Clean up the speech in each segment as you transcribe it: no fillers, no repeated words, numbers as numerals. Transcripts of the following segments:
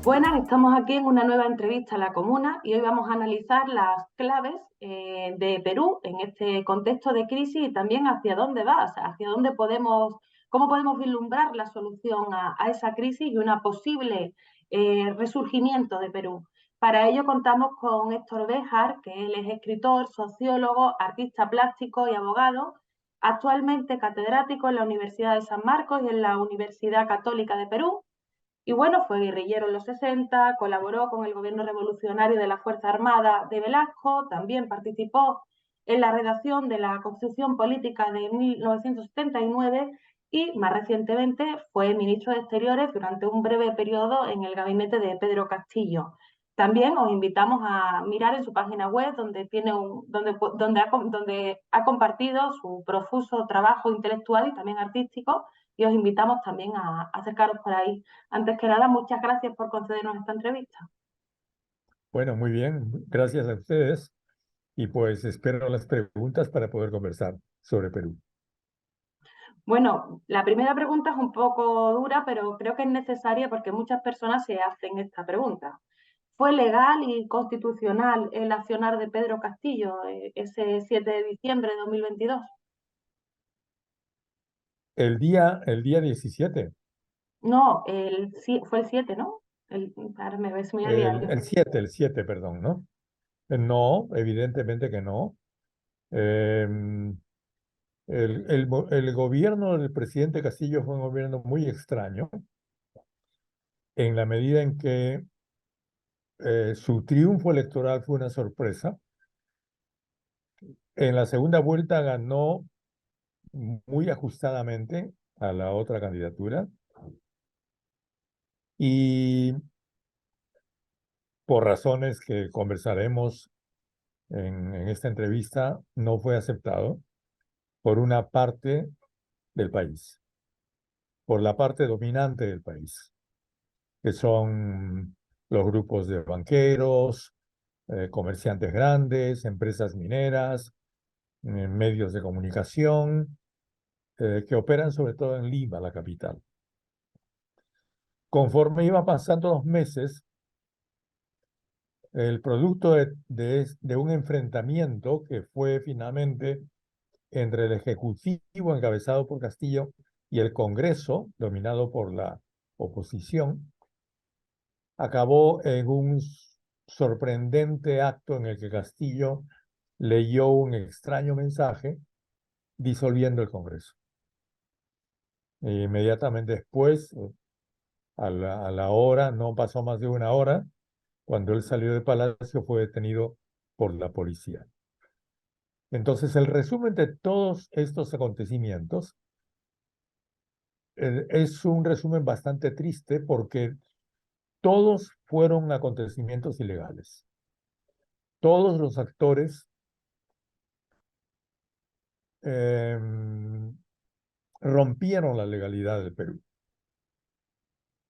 Buenas, estamos aquí en una nueva entrevista a la comuna y hoy vamos a analizar las claves de Perú en este contexto de crisis y también hacia dónde va, o sea, hacia dónde cómo podemos vislumbrar la solución a esa crisis y una posible resurgimiento de Perú. Para ello contamos con Héctor Béjar, que él es escritor, sociólogo, artista plástico y abogado, actualmente catedrático en la Universidad de San Marcos y en la Universidad Católica de Perú. Y bueno, fue guerrillero en los 60, colaboró con el gobierno revolucionario de la Fuerza Armada de Velasco, también participó en la redacción de la Constitución Política de 1979 y más recientemente fue ministro de Exteriores durante un breve periodo en el gabinete de Pedro Castillo. También os invitamos a mirar en su página web donde ha compartido su profuso trabajo intelectual y también artístico, y os invitamos también a acercaros por ahí. Antes que nada, muchas gracias por concedernos esta entrevista. Bueno, muy bien, gracias a ustedes y pues espero las preguntas para poder conversar sobre Perú. Bueno, la primera pregunta es un poco dura, pero creo que es necesaria porque muchas personas se hacen esta pregunta. ¿Fue legal y constitucional el accionar de Pedro Castillo ese 7 de diciembre de 2022? El día 17, No, fue el 7, ¿no? Ahora se me voy a liar yo. el 7, perdón, ¿no? No, evidentemente que no. Em, el gobierno del presidente Castillo fue un gobierno muy extraño en la medida en que su triunfo electoral fue una sorpresa. En la segunda vuelta ganó muy ajustadamente a la otra candidatura y por razones que conversaremos en esta entrevista, no fue aceptado por una parte del país, por la parte dominante del país, que son los grupos de banqueros, comerciantes grandes, empresas mineras, medios de comunicación, que operan sobre todo en Lima, la capital. Conforme iba pasando los meses, el producto de un enfrentamiento que fue finalmente entre el Ejecutivo encabezado por Castillo y el Congreso, dominado por la oposición, acabó en un sorprendente acto en el que Castillo leyó un extraño mensaje disolviendo el Congreso. E inmediatamente después, a la hora, no pasó más de una hora, cuando él salió del palacio fue detenido por la policía. Entonces, el resumen de todos estos acontecimientos es un resumen bastante triste porque todos fueron acontecimientos ilegales. Todos los actores eh, rompieron la legalidad del Perú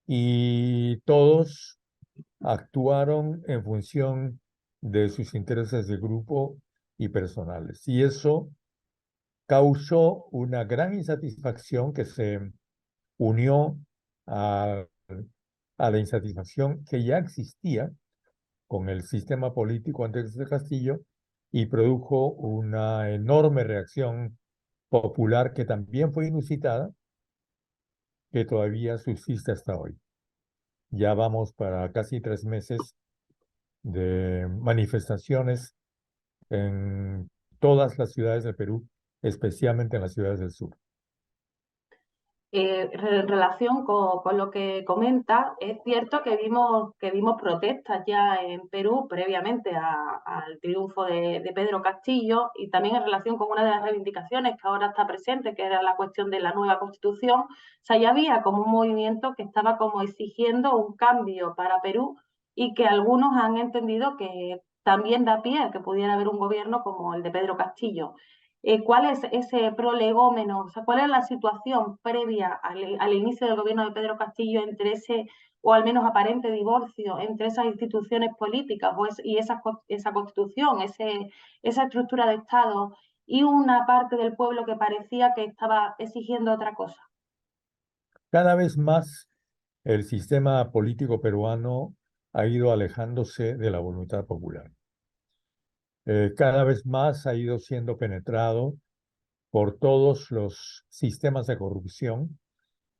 y todos actuaron en función de sus intereses de grupo y personales. Y eso causó una gran insatisfacción que se unió a, a la insatisfacción que ya existía con el sistema político antes de Castillo y produjo una enorme reacción popular que también fue inusitada, que todavía subsiste hasta hoy. Ya vamos para casi 3 meses de manifestaciones en todas las ciudades del Perú, especialmente en las ciudades del sur. En relación con lo que comenta, es cierto que vimos protestas ya en Perú previamente al triunfo de Pedro Castillo, y también en relación con una de las reivindicaciones que ahora está presente, que era la cuestión de la nueva Constitución. O sea, ya había como un movimiento que estaba como exigiendo un cambio para Perú y que algunos han entendido que también da pie a que pudiera haber un gobierno como el de Pedro Castillo. ¿Cuál es ese prolegómeno? O sea, ¿cuál es la situación previa al inicio del gobierno de Pedro Castillo entre o al menos aparente divorcio entre esas instituciones políticas y esa constitución, esa estructura de Estado, y una parte del pueblo que parecía que estaba exigiendo otra cosa? Cada vez más el sistema político peruano ha ido alejándose de la voluntad popular. Cada vez más ha ido siendo penetrado por todos los sistemas de corrupción,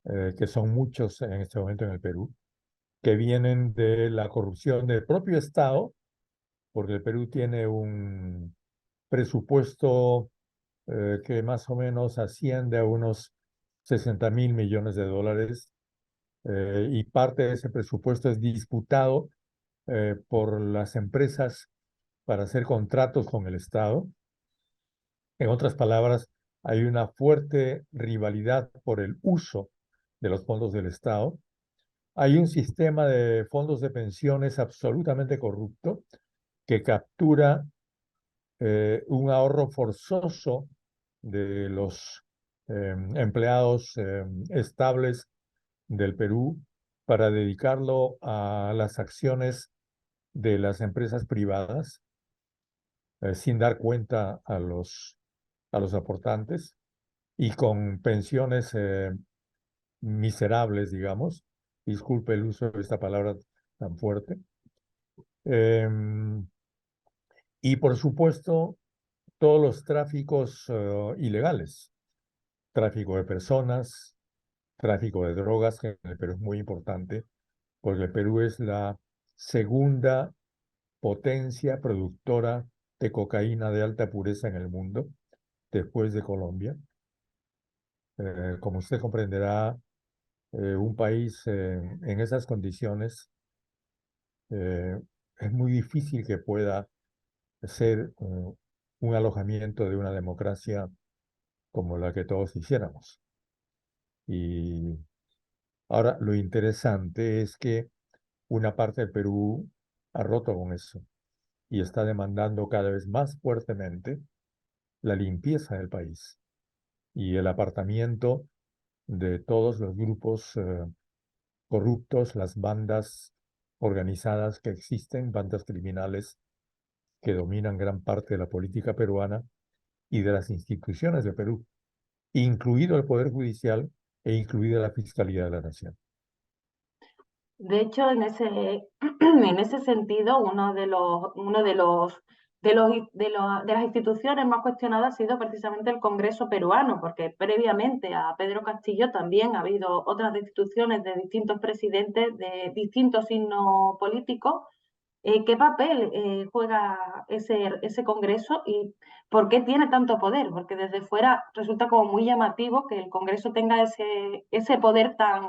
que son muchos en este momento en el Perú, que vienen de la corrupción del propio Estado, porque el Perú tiene un presupuesto que más o menos asciende a unos 60.000 millones de dólares, y parte de ese presupuesto es disputado por las empresas para hacer contratos con el Estado. En otras palabras, hay una fuerte rivalidad por el uso de los fondos del Estado. Hay un sistema de fondos de pensiones absolutamente corrupto que captura un ahorro forzoso de los empleados estables del Perú para dedicarlo a las acciones de las empresas privadas, sin dar cuenta a los aportantes y con pensiones miserables, digamos. Disculpe el uso de esta palabra tan fuerte. Em, y por supuesto, todos los tráficos ilegales, tráfico de personas, tráfico de drogas, que en el Perú es muy importante, porque el Perú es la segunda potencia productora de cocaína de alta pureza en el mundo, después de Colombia. Como usted comprenderá, un país en esas condiciones eh, es muy difícil que pueda ser un alojamiento de una democracia como la que todos quisiéramos. Y ahora lo interesante es que una parte del Perú ha roto con eso y está demandando cada vez más fuertemente la limpieza del país y el apartamiento de todos los grupos corruptos, las bandas organizadas que existen, bandas criminales que dominan gran parte de la política peruana y de las instituciones de Perú, incluido el Poder Judicial e incluida la Fiscalía de la Nación. De hecho, en ese sentido, de las instituciones más cuestionadas ha sido precisamente el Congreso peruano, porque previamente a Pedro Castillo también ha habido otras instituciones de distintos presidentes de distintos signos políticos. ¿Qué papel juega ese Congreso y por qué tiene tanto poder? Porque desde fuera resulta como muy llamativo que el Congreso tenga ese poder tan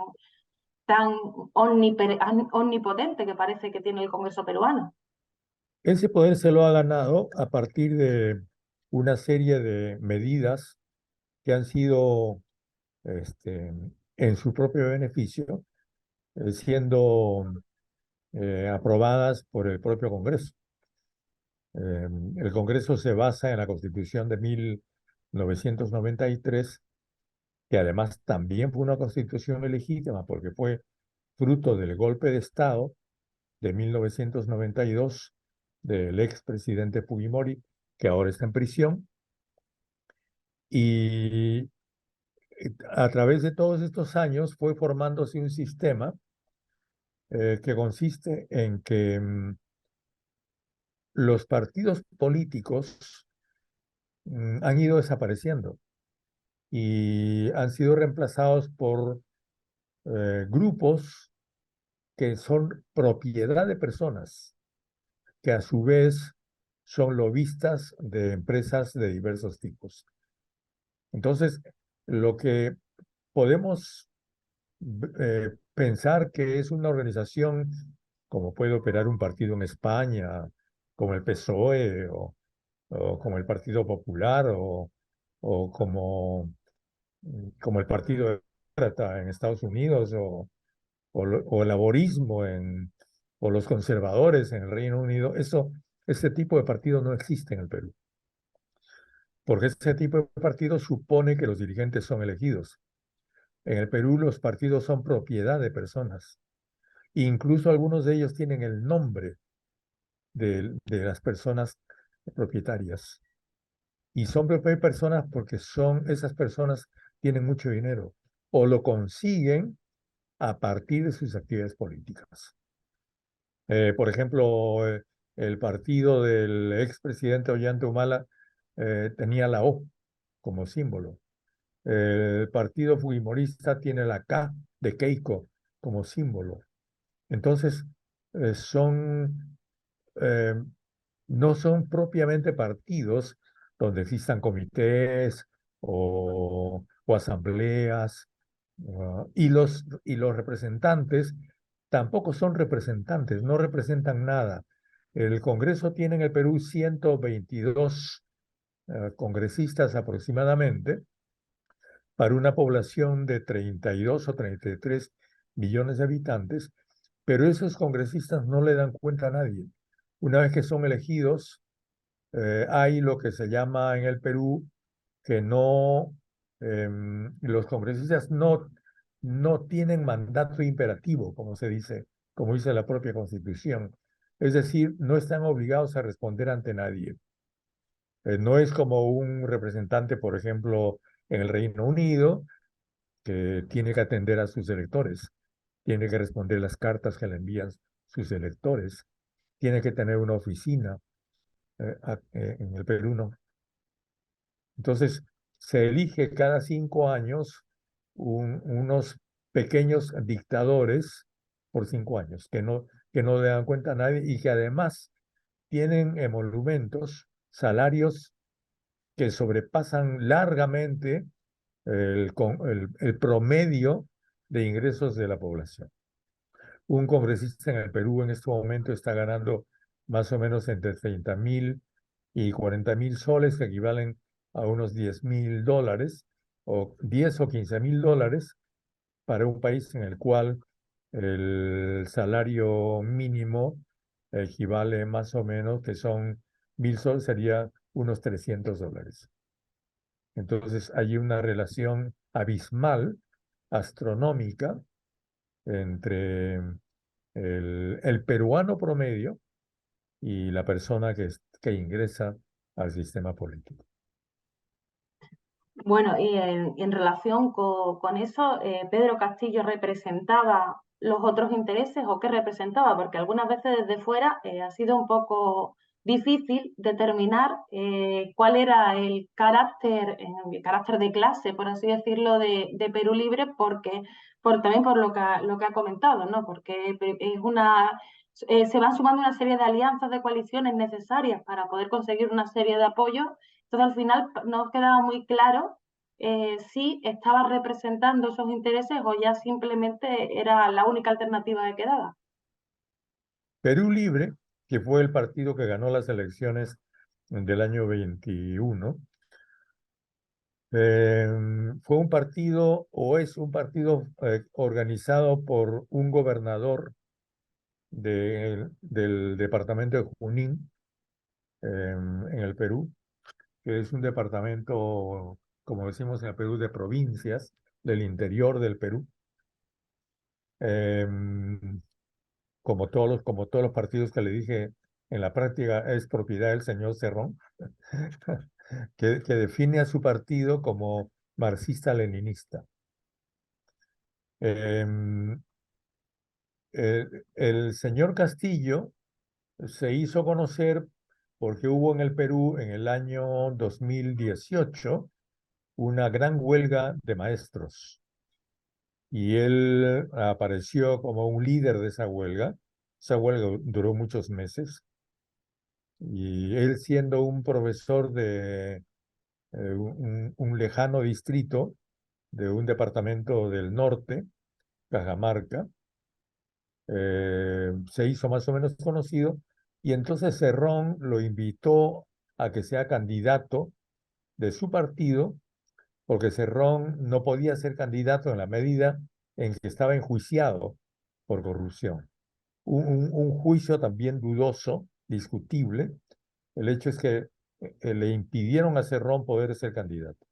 omnipotente que parece que tiene el Congreso peruano. Ese poder se lo ha ganado a partir de una serie de medidas que han sido, este, en su propio beneficio, siendo aprobadas por el propio Congreso. El Congreso se basa en la Constitución de 1993, que además también fue una constitución ilegítima porque fue fruto del golpe de Estado de 1992 del expresidente Fujimori, que ahora está en prisión. Y a través de todos estos años fue formándose un sistema que consiste en que los partidos políticos han ido desapareciendo y han sido reemplazados por grupos que son propiedad de personas, que a su vez son lobistas de empresas de diversos tipos. Entonces, lo que podemos pensar que es una organización como puede operar un partido en España, como el PSOE o como el Partido Popular o como el Partido Demócrata en Estados Unidos o el laborismo o los conservadores en el Reino Unido, ese tipo de partido no existe en el Perú, porque ese tipo de partido supone que los dirigentes son elegidos. En el Perú los partidos son propiedad de personas. Incluso algunos de ellos tienen el nombre de las personas propietarias. Y son propiedad de personas porque esas personas tienen mucho dinero o lo consiguen a partir de sus actividades políticas. Por ejemplo, el partido del expresidente Ollanta Humala tenía la O como símbolo. El partido fujimorista tiene la K de Keiko como símbolo. Entonces, son eh, no son propiamente partidos donde existan comités o asambleas, y los representantes tampoco son representantes, no representan nada. El Congreso tiene en el Perú 122 congresistas aproximadamente para una población de 32 o 33 millones de habitantes, pero esos congresistas no le dan cuenta a nadie. Una vez que son elegidos, hay lo que se llama en el Perú que no, los congresistas no tienen mandato imperativo, como dice la propia Constitución. Es decir, no están obligados a responder ante nadie. No es como un representante, por ejemplo, en el Reino Unido, que tiene que atender a sus electores, tiene que responder las cartas que le envían sus electores, tiene que tener una oficina. En el Perú no. Entonces, se elige cada 5 años unos pequeños dictadores por 5 años, que no le dan cuenta a nadie y que además tienen emolumentos, salarios que sobrepasan largamente el promedio de ingresos de la población. Un congresista en el Perú en este momento está ganando más o menos entre 30.000 y 40.000 soles, que equivalen a unos 10.000 dólares, o 10 o 15.000 dólares, para un país en el cual el salario mínimo equivale más o menos, que son 1.000 soles, sería unos 300 dólares. Entonces hay una relación abismal, astronómica, entre el peruano promedio y la persona que ingresa al sistema político. Bueno, y en relación con eso, ¿Pedro Castillo representaba los otros intereses o qué representaba? Porque algunas veces desde fuera ha sido un poco difícil determinar cuál era el carácter de clase, por así decirlo, de Perú Libre, porque también por lo que ha comentado, ¿no? Porque es se van sumando una serie de alianzas, de coaliciones necesarias para poder conseguir una serie de apoyos. Entonces, al final no quedaba muy claro si estaba representando esos intereses o ya simplemente era la única alternativa que quedaba. Perú Libre, que fue el partido que ganó las elecciones del año 21, fue un partido o es un partido organizado por un gobernador del departamento de Junín, en el Perú, que es un departamento, como decimos en el Perú, de provincias del interior del Perú. Em, como todos los partidos que le dije, en la práctica es propiedad del señor Cerrón, que define a su partido como marxista-leninista. Em, el señor Castillo se hizo conocer porque hubo en el Perú en el año 2018 una gran huelga de maestros y él apareció como un líder de esa huelga. Esa huelga duró muchos meses y él, siendo un profesor de un lejano distrito de un departamento del norte, Cajamarca, se hizo más o menos conocido y entonces Cerrón lo invitó a que sea candidato de su partido, porque Cerrón no podía ser candidato en la medida en que estaba enjuiciado por corrupción. Un juicio también dudoso, discutible. El hecho es que le impidieron a Cerrón poder ser candidato.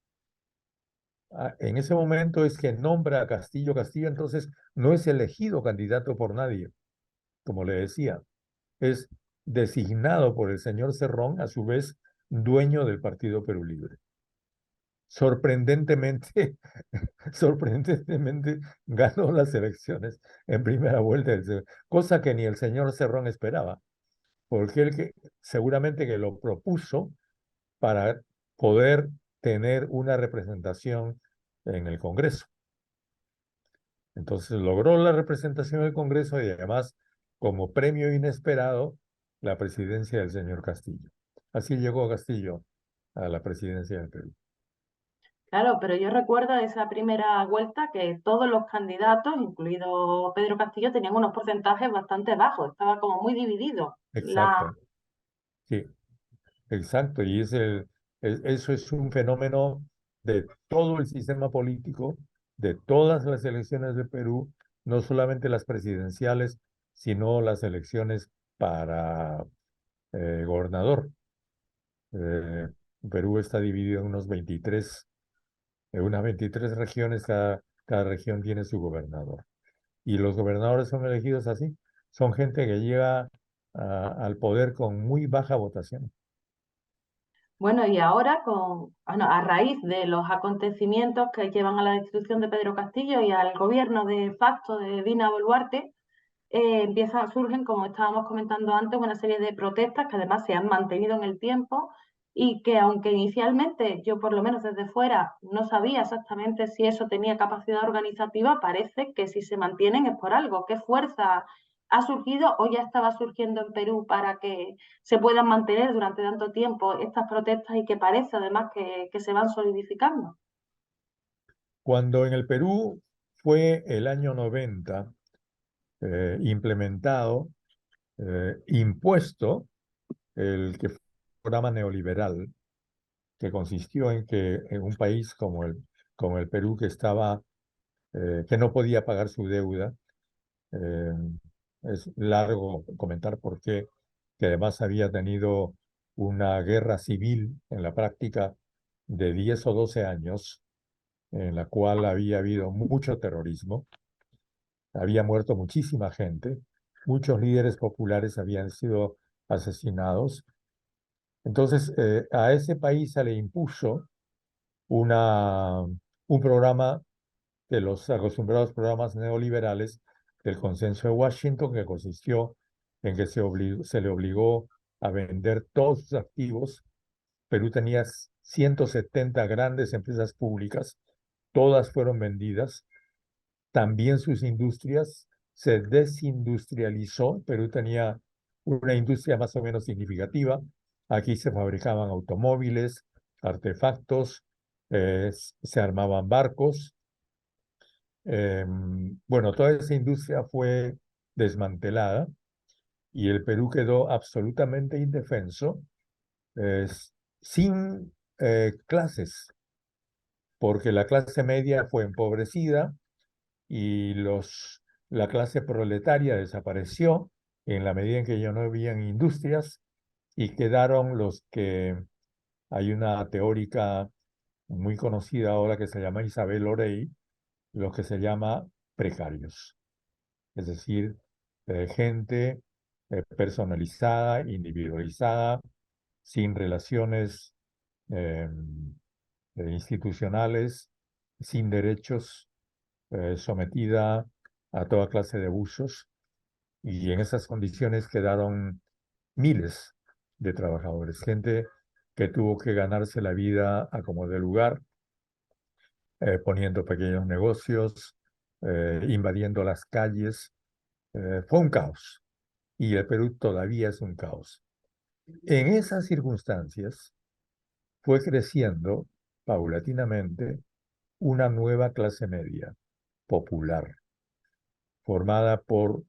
En ese momento es que nombra a Castillo. Castillo entonces no es elegido candidato por nadie, como le decía, es designado por el señor Cerrón, a su vez dueño del Partido Perú Libre. sorprendentemente, sorprendentemente ganó las elecciones en primera vuelta, cosa que ni el señor Cerrón esperaba, porque él que, seguramente que lo propuso para poder tener una representación en el Congreso. Entonces logró la representación del Congreso y además, como premio inesperado, la presidencia del señor Castillo. Así llegó Castillo a la presidencia del Perú. Claro, pero yo recuerdo esa primera vuelta que todos los candidatos, incluido Pedro Castillo, tenían unos porcentajes bastante bajos, estaba como muy dividido. Exacto, sí, exacto. Y eso es un fenómeno de todo el sistema político, de todas las elecciones de Perú, no solamente las presidenciales, sino las elecciones para gobernador. Eh, Perú está dividido en unas 23 regiones, cada región tiene su gobernador. Y los gobernadores son elegidos así, son gente que llega al poder con muy baja votación. Bueno, y ahora a raíz de los acontecimientos que llevan a la destitución de Pedro Castillo y al gobierno de facto de Dina Boluarte, surgen, como estábamos comentando antes, una serie de protestas que además se han mantenido en el tiempo y que aunque inicialmente yo por lo menos desde fuera no sabía exactamente si eso tenía capacidad organizativa, parece que si se mantienen es por algo. ¿Qué fuerza ha surgido o ya estaba surgiendo en Perú para que se puedan mantener durante tanto tiempo estas protestas y que parece además que se van solidificando? Cuando en el Perú fue el año 90 implementado, impuesto el que fue un programa neoliberal, que consistió en que en un país como el Perú, que no podía pagar su deuda, eh, es largo comentar por qué, que además había tenido una guerra civil en la práctica de 10 o 12 años, en la cual había habido mucho terrorismo, había muerto muchísima gente, muchos líderes populares habían sido asesinados. Entonces, a ese país se le impuso un programa de los acostumbrados programas neoliberales del Consenso de Washington, que consistió en que se le obligó a vender todos sus activos. Perú tenía 170 grandes empresas públicas, todas fueron vendidas. También sus industrias se desindustrializó. Perú tenía una industria más o menos significativa. Aquí se fabricaban automóviles, artefactos, se armaban barcos. Bueno, toda esa industria fue desmantelada y el Perú quedó absolutamente indefenso, eh, sin clases, porque la clase media fue empobrecida y la clase proletaria desapareció en la medida en que ya no habían industrias y quedaron los que hay una teórica muy conocida ahora que se llama Isabel Orey, los que se llama precarios, es decir, gente personalizada, individualizada, sin relaciones eh, institucionales, sin derechos, sometida a toda clase de abusos, y en esas condiciones quedaron miles de trabajadores, gente que tuvo que ganarse la vida a como de lugar, poniendo pequeños negocios, invadiendo las calles. Fue un caos y el Perú todavía es un caos. En esas circunstancias fue creciendo paulatinamente una nueva clase media popular, formada por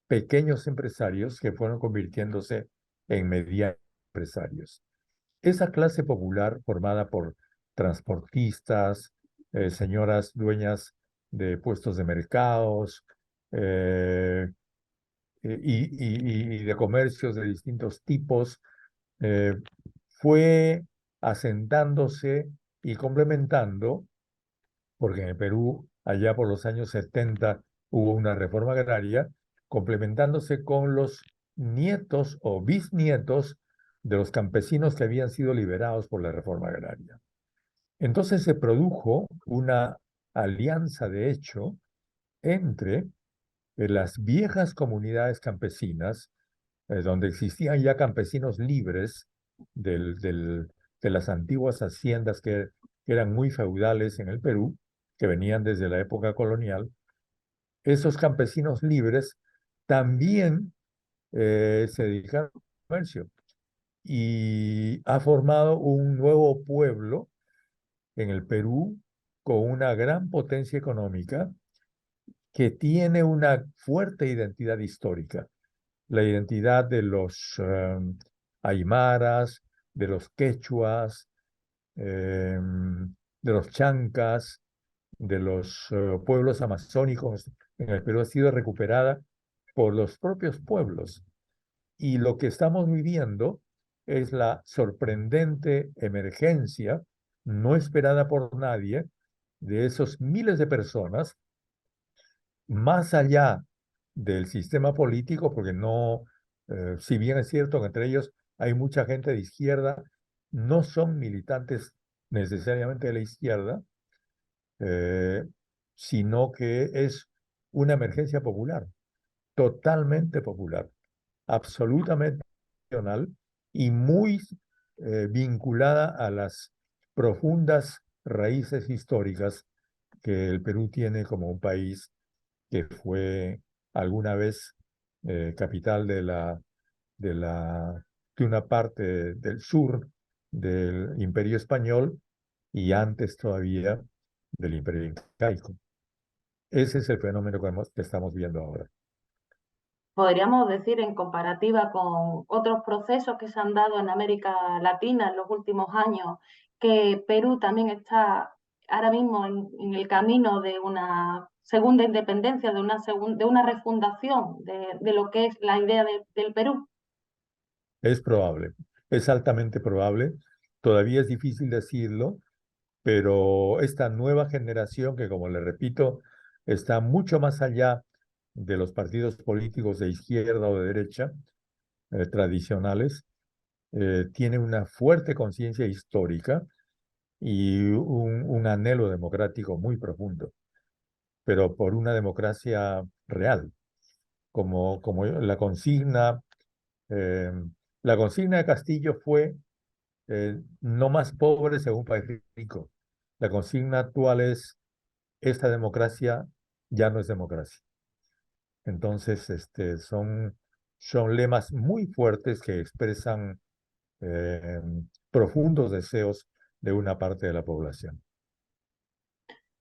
pequeños empresarios que fueron convirtiéndose en medianos empresarios. Esa clase popular formada por transportistas, señoras dueñas de puestos de mercados, eh, y de comercios de distintos tipos, eh, fue asentándose y complementando, porque en el Perú, allá por los años 70, hubo una reforma agraria, complementándose con los nietos o bisnietos de los campesinos que habían sido liberados por la reforma agraria. Entonces se produjo una alianza, de hecho, entre las viejas comunidades campesinas, donde existían ya campesinos libres de las antiguas haciendas que eran muy feudales en el Perú, que venían desde la época colonial. Esos campesinos libres también se dedicaron al comercio y ha formado un nuevo pueblo en el Perú con una gran potencia económica que tiene una fuerte identidad histórica, la identidad de los aymaras, de los quechuas, de los chancas, de los pueblos amazónicos en el Perú ha sido recuperada por los propios pueblos. Y lo que estamos viviendo es la sorprendente emergencia, no esperada por nadie, de esos miles de personas, más allá del sistema político, porque no, si bien es cierto que entre ellos hay mucha gente de izquierda, no son militantes necesariamente de la izquierda, eh, sino que es una emergencia popular, totalmente popular, absolutamente nacional y muy vinculada a las profundas raíces históricas que el Perú tiene como un país que fue alguna vez capital de la, de una parte del sur del Imperio Español y antes todavía del Imperio Incaico. Ese es el fenómeno que estamos viendo ahora. Podríamos decir, en comparativa con otros procesos que se han dado en América Latina en los últimos años, que Perú también está ahora mismo en el camino de una segunda independencia, de una refundación de lo que es la idea del Perú. Es probable, es altamente probable. Todavía es difícil decirlo, pero esta nueva generación que, como le repito, está mucho más allá de los partidos políticos de izquierda o de derecha tradicionales, tiene una fuerte conciencia histórica y un anhelo democrático muy profundo, pero por una democracia real, como eh, la consigna de Castillo fue no más pobres en un país rico. La consigna actual es, esta democracia ya no es democracia. Entonces, son lemas muy fuertes que expresan eh, profundos deseos de una parte de la población.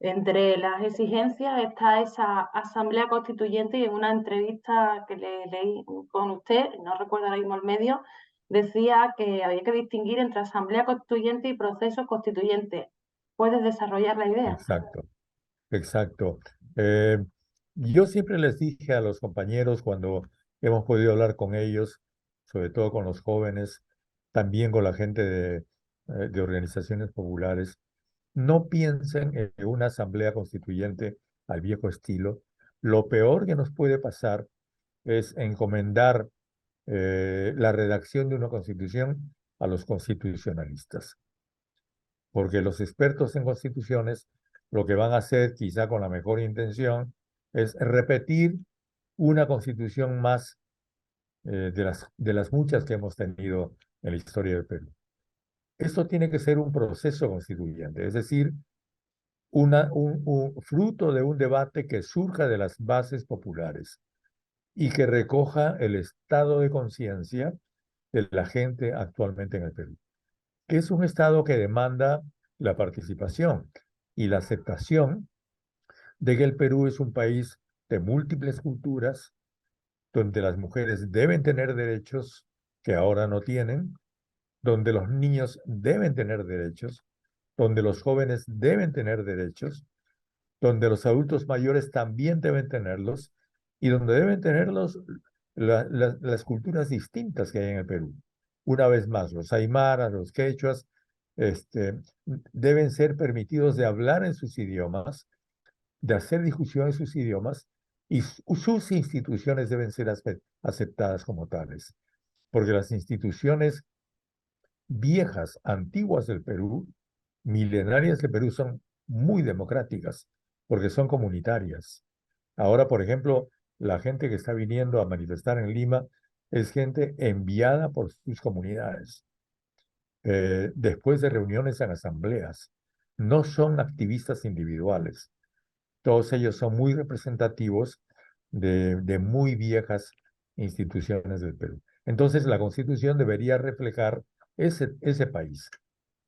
Entre las exigencias está esa asamblea constituyente y en una entrevista que le leí con usted, no recuerdo ahora mismo el medio, decía que había que distinguir entre asamblea constituyente y proceso constituyente. ¿Puedes desarrollar la idea? Exacto, exacto. Eh, yo siempre les dije a los compañeros cuando hemos podido hablar con ellos, sobre todo con los jóvenes, también con la gente de organizaciones populares, no piensen en una asamblea constituyente al viejo estilo. Lo peor que nos puede pasar es encomendar la redacción de una constitución a los constitucionalistas, porque los expertos en constituciones lo que van a hacer, quizá con la mejor intención, es repetir una constitución más de las muchas que hemos tenido en la historia del Perú. Esto tiene que ser un proceso constituyente, es decir, un fruto de un debate que surja de las bases populares y que recoja el estado de conciencia de la gente actualmente en el Perú, que es un estado que demanda la participación y la aceptación de que el Perú es un país de múltiples culturas, donde las mujeres deben tener derechos que ahora no tienen, donde los niños deben tener derechos, donde los jóvenes deben tener derechos, donde los adultos mayores también deben tenerlos y donde deben tenerlos las culturas distintas que hay en el Perú. Una vez más, los aymaras, los quechuas, este, deben ser permitidos de hablar en sus idiomas, de hacer discusión en sus idiomas y sus instituciones deben ser aceptadas como tales, porque las instituciones viejas, antiguas del Perú, milenarias de Perú son muy democráticas, porque son comunitarias. Ahora, por ejemplo, la gente que está viniendo a manifestar en Lima es gente enviada por sus comunidades, después de reuniones en asambleas. No son activistas individuales. Todos ellos son muy representativos de muy viejas instituciones del Perú. Entonces, la Constitución debería reflejar ese país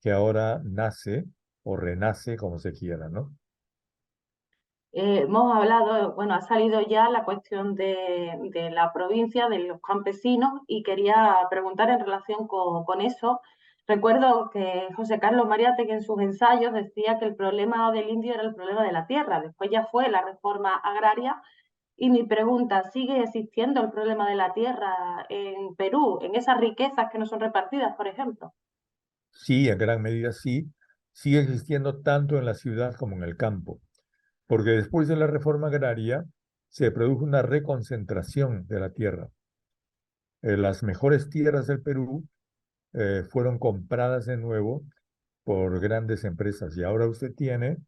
que ahora nace o renace, como se quiera, ¿no? Hemos hablado, bueno, ha salido ya la cuestión de la provincia, de los campesinos, y quería preguntar en relación con eso. Recuerdo que José Carlos Mariátegui en sus ensayos decía que el problema del indio era el problema de la tierra. Después ya fue la reforma agraria. Y mi pregunta, ¿sigue existiendo el problema de la tierra en Perú, en esas riquezas que no son repartidas, por ejemplo? Sí, en gran medida sí, sigue existiendo tanto en la ciudad como en el campo, porque después de la reforma agraria se produjo una reconcentración de la tierra. Las mejores tierras del Perú fueron compradas de nuevo por grandes empresas y ahora usted tiene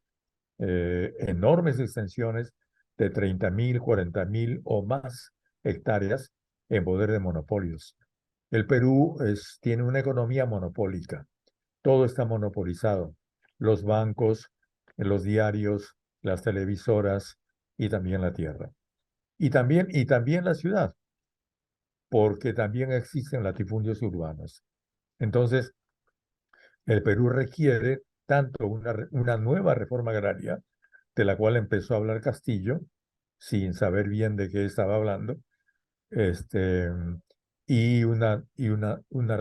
enormes extensiones de 30.000, 40.000 o más hectáreas en poder de monopolios. El Perú tiene una economía monopólica, todo está monopolizado, los bancos, los diarios, las televisoras y también la tierra. Y también la ciudad, porque también existen latifundios urbanos. Entonces, el Perú requiere tanto una nueva reforma agraria, de la cual empezó a hablar Castillo, sin saber bien de qué estaba hablando, este, y una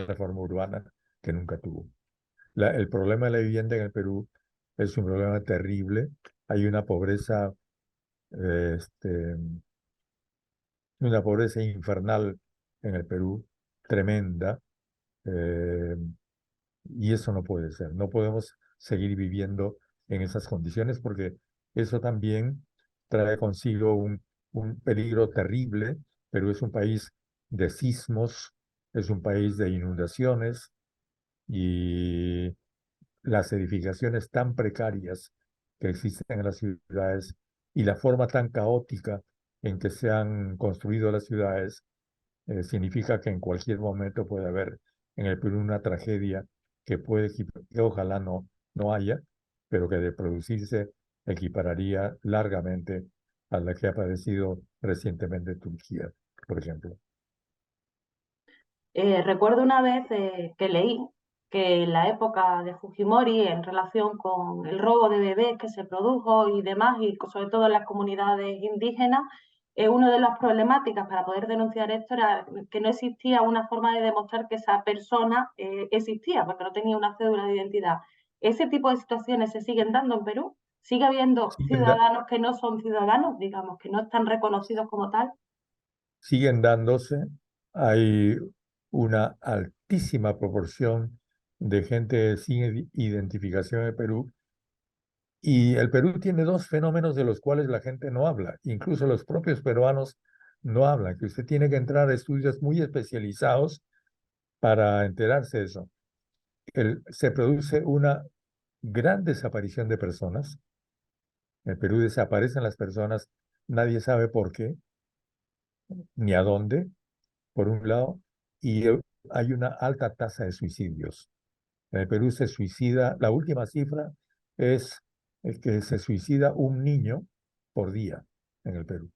reforma urbana que nunca tuvo. El problema de la vivienda en el Perú es un problema terrible. Hay este, una pobreza infernal en el Perú, tremenda. eh, Y eso no puede ser. No podemos seguir viviendo en esas condiciones porque eso también trae consigo un peligro terrible. Pero es un país de sismos, es un país de inundaciones y las edificaciones tan precarias que existen en las ciudades y la forma tan caótica en que se han construido las ciudades significa que en cualquier momento puede haber en el Perú una tragedia que ojalá no haya, pero que de producirse equipararía largamente a la que ha padecido recientemente Turquía, por ejemplo. Recuerdo una vez que leí que en la época de Fujimori, en relación con el robo de bebés que se produjo y demás, y sobre todo en las comunidades indígenas, una de las problemáticas para poder denunciar esto era que no existía una forma de demostrar que esa persona existía, porque no tenía una cédula de identidad. ¿Ese tipo de situaciones se siguen dando en Perú? ¿Sigue habiendo Siguen, da- ciudadanos que no son ciudadanos, digamos, que no están reconocidos como tal? siguen dándose. Hay una altísima proporción de gente sin identificación en el Perú. Y el Perú tiene dos fenómenos de los cuales la gente no habla, incluso los propios peruanos no hablan, que usted tiene que entrar a estudios muy especializados para enterarse de eso. Se produce una gran desaparición de personas. En el Perú desaparecen las personas, nadie sabe por qué ni a dónde, por un lado, y hay una alta tasa de suicidios. En el Perú se suicida, la última cifra es que se suicida un niño por día en el Perú.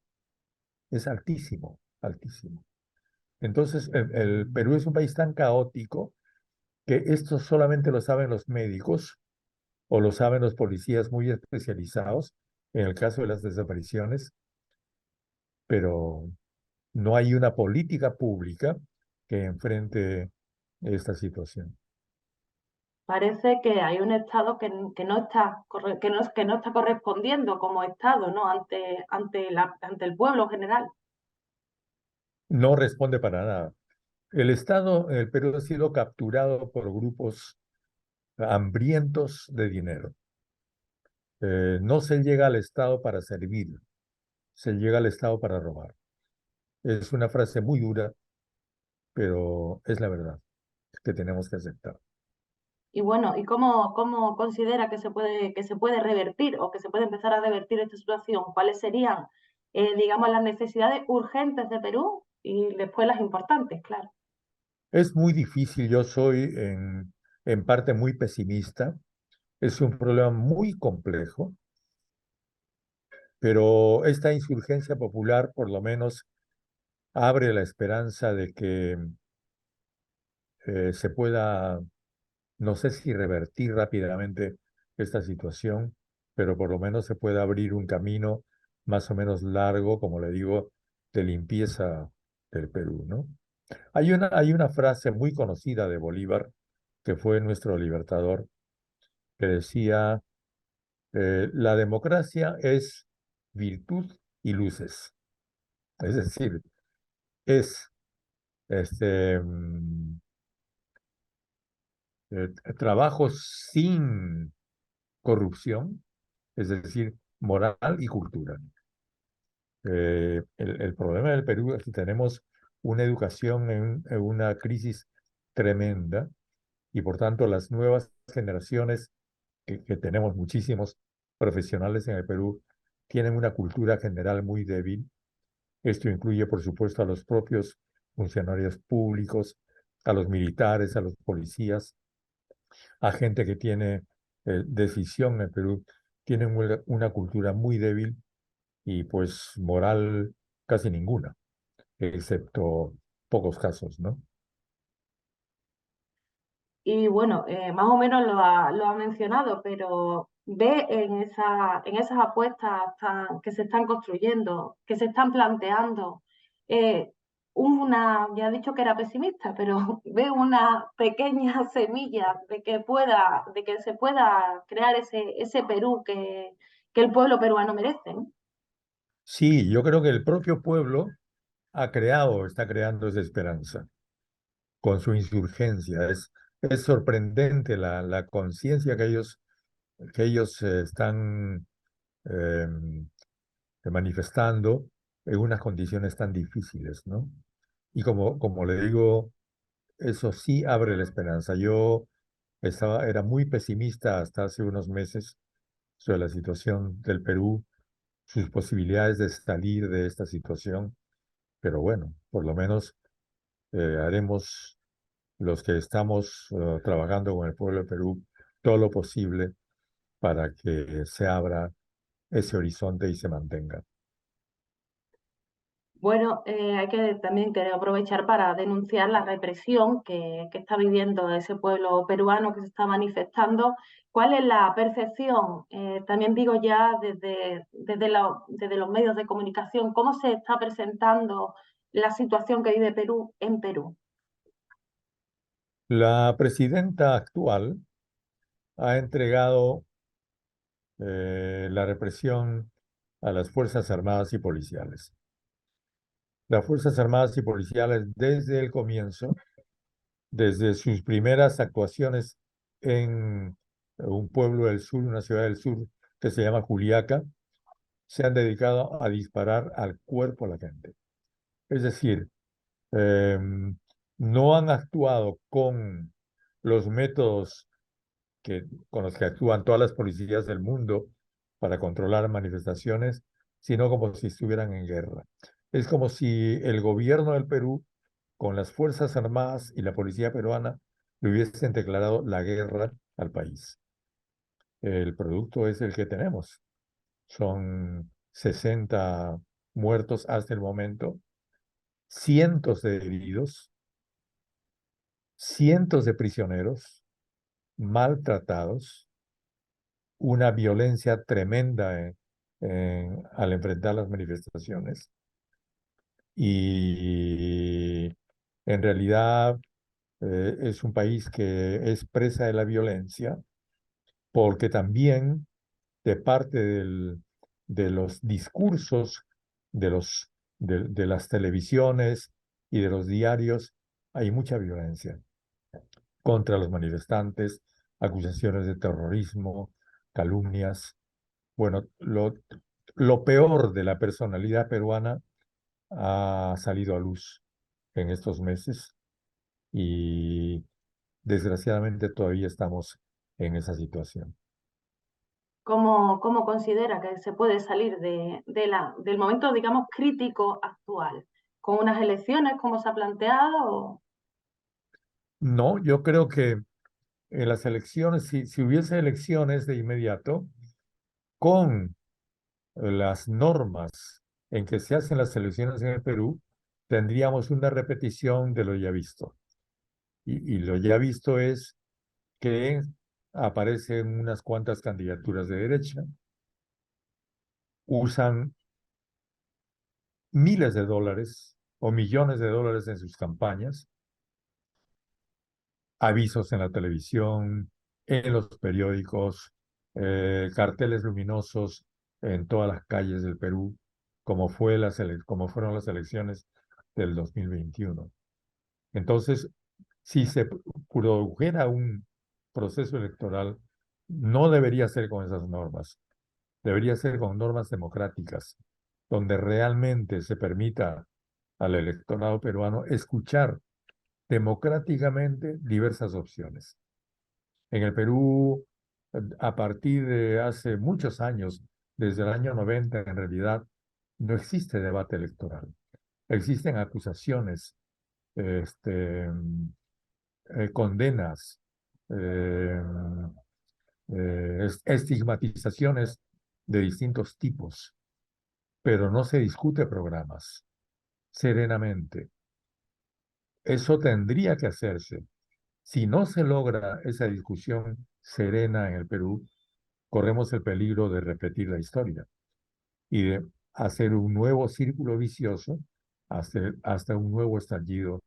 Es altísimo, altísimo. Entonces, el Perú es un país tan caótico que esto solamente lo saben los médicos o lo saben los policías muy especializados en el caso de las desapariciones, pero no hay una política pública que enfrente esta situación. Parece que hay un Estado que no está, que no está correspondiendo como Estado, ¿no? Ante el pueblo en general. No responde para nada. El Estado en el Perú ha sido capturado por grupos hambrientos de dinero. No se llega al Estado para servir, se llega al Estado para robar. Es una frase muy dura, pero es la verdad que tenemos que aceptar. Y bueno, ¿y cómo considera que se puede revertir o que se puede empezar a revertir esta situación? ¿Cuáles serían, digamos, las necesidades urgentes de Perú y después las importantes, claro? Es muy difícil, yo soy en parte muy pesimista, es un problema muy complejo, pero esta insurgencia popular por lo menos abre la esperanza de que se pueda, no sé si revertir rápidamente esta situación, pero por lo menos se pueda abrir un camino más o menos largo, como le digo, de limpieza del Perú, ¿no? Hay una frase muy conocida de Bolívar, que fue nuestro libertador, que decía, la democracia es virtud y luces. Es decir, es este, trabajo sin corrupción, es decir, moral y cultura. El problema del Perú es que tenemos una educación en una crisis tremenda y por tanto las nuevas generaciones, que tenemos muchísimos profesionales en el Perú, tienen una cultura general muy débil. Esto incluye, por supuesto, a los propios funcionarios públicos, a los militares, a los policías, a gente que tiene decisión en el Perú, tienen una cultura muy débil y pues moral casi ninguna, excepto pocos casos, ¿no? Y bueno, más o menos lo ha mencionado, pero ve en esas apuestas que se están construyendo, que se están planteando, eh, ya he dicho que era pesimista, pero ve una pequeña semilla de que se pueda crear ese Perú que el pueblo peruano merece, ¿no? Sí, yo creo que el propio pueblo está creando esa esperanza con su insurgencia. Es sorprendente la conciencia que ellos están eh, manifestando en unas condiciones tan difíciles, ¿no? Y como le digo, eso sí abre la esperanza. Yo era muy pesimista hasta hace unos meses sobre la situación del Perú, sus posibilidades de salir de esta situación, pero bueno, por lo menos haremos los que estamos trabajando con el pueblo de Perú todo lo posible para que se abra ese horizonte y se mantenga. Bueno, hay que también querer aprovechar para denunciar la represión que está viviendo ese pueblo peruano que se está manifestando. ¿Cuál es la percepción? También digo ya desde los medios de comunicación, ¿cómo se está presentando la situación que vive Perú en Perú? La presidenta actual ha entregado la represión a las Fuerzas Armadas y Policiales. Las Fuerzas Armadas y Policiales desde el comienzo, desde sus primeras actuaciones en un pueblo del sur, una ciudad del sur que se llama Juliaca, se han dedicado a disparar al cuerpo a la gente. Es decir, em, no han actuado con los métodos con los que actúan todas las policías del mundo para controlar manifestaciones, sino como si estuvieran en guerra. Es como si el gobierno del Perú, con las Fuerzas Armadas y la policía peruana, le hubiesen declarado la guerra al país. El producto es el que tenemos. Son 60 muertos hasta el momento, cientos de heridos, cientos de prisioneros maltratados, una violencia tremenda al enfrentar las manifestaciones. Y en realidad es un país que es presa de la violencia porque también de parte de los discursos de las televisiones y de los diarios hay mucha violencia contra los manifestantes, acusaciones de terrorismo, calumnias. Bueno, lo peor de la personalidad peruana ha salido a luz en estos meses y desgraciadamente todavía estamos en esa situación. ¿Cómo considera que se puede salir del momento, digamos, crítico actual? ¿Con unas elecciones como se ha planteado? No, yo creo que en las elecciones, si hubiese elecciones de inmediato, con las normas en que se hacen las elecciones en el Perú, tendríamos una repetición de lo ya visto. Y lo ya visto es que aparecen unas cuantas candidaturas de derecha, usan miles de dólares o millones de dólares en sus campañas, avisos en la televisión, en los periódicos, carteles luminosos en todas las calles del Perú, como fueron las elecciones del 2021. Entonces, si se produjera un proceso electoral, no debería ser con esas normas, debería ser con normas democráticas, donde realmente se permita al electorado peruano escuchar democráticamente diversas opciones. En el Perú, a partir de hace muchos años, desde el año 90 en realidad, no existe debate electoral. Existen acusaciones, este, condenas, eh, estigmatizaciones de distintos tipos, pero no se discute programas serenamente. Eso tendría que hacerse. Si no se logra esa discusión serena en el Perú, corremos el peligro de repetir la historia y de hacer un nuevo círculo vicioso hasta un nuevo estallido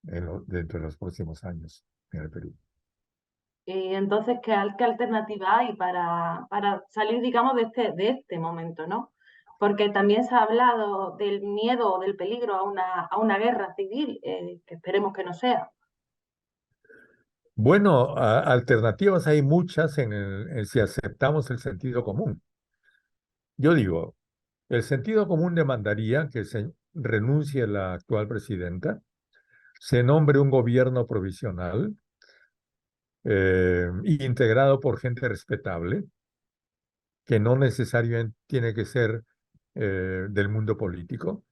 dentro de los próximos años en el Perú. Y entonces, ¿qué alternativa hay para salir, digamos, de este momento, ¿no? Porque también se ha hablado del miedo o del peligro a una guerra civil, que esperemos que no sea. Bueno, alternativas hay muchas si aceptamos el sentido común. Yo digo, el sentido común demandaría que se renuncie la actual presidenta, se nombre un gobierno provisional integrado por gente respetable, que no necesariamente tiene que ser del mundo político,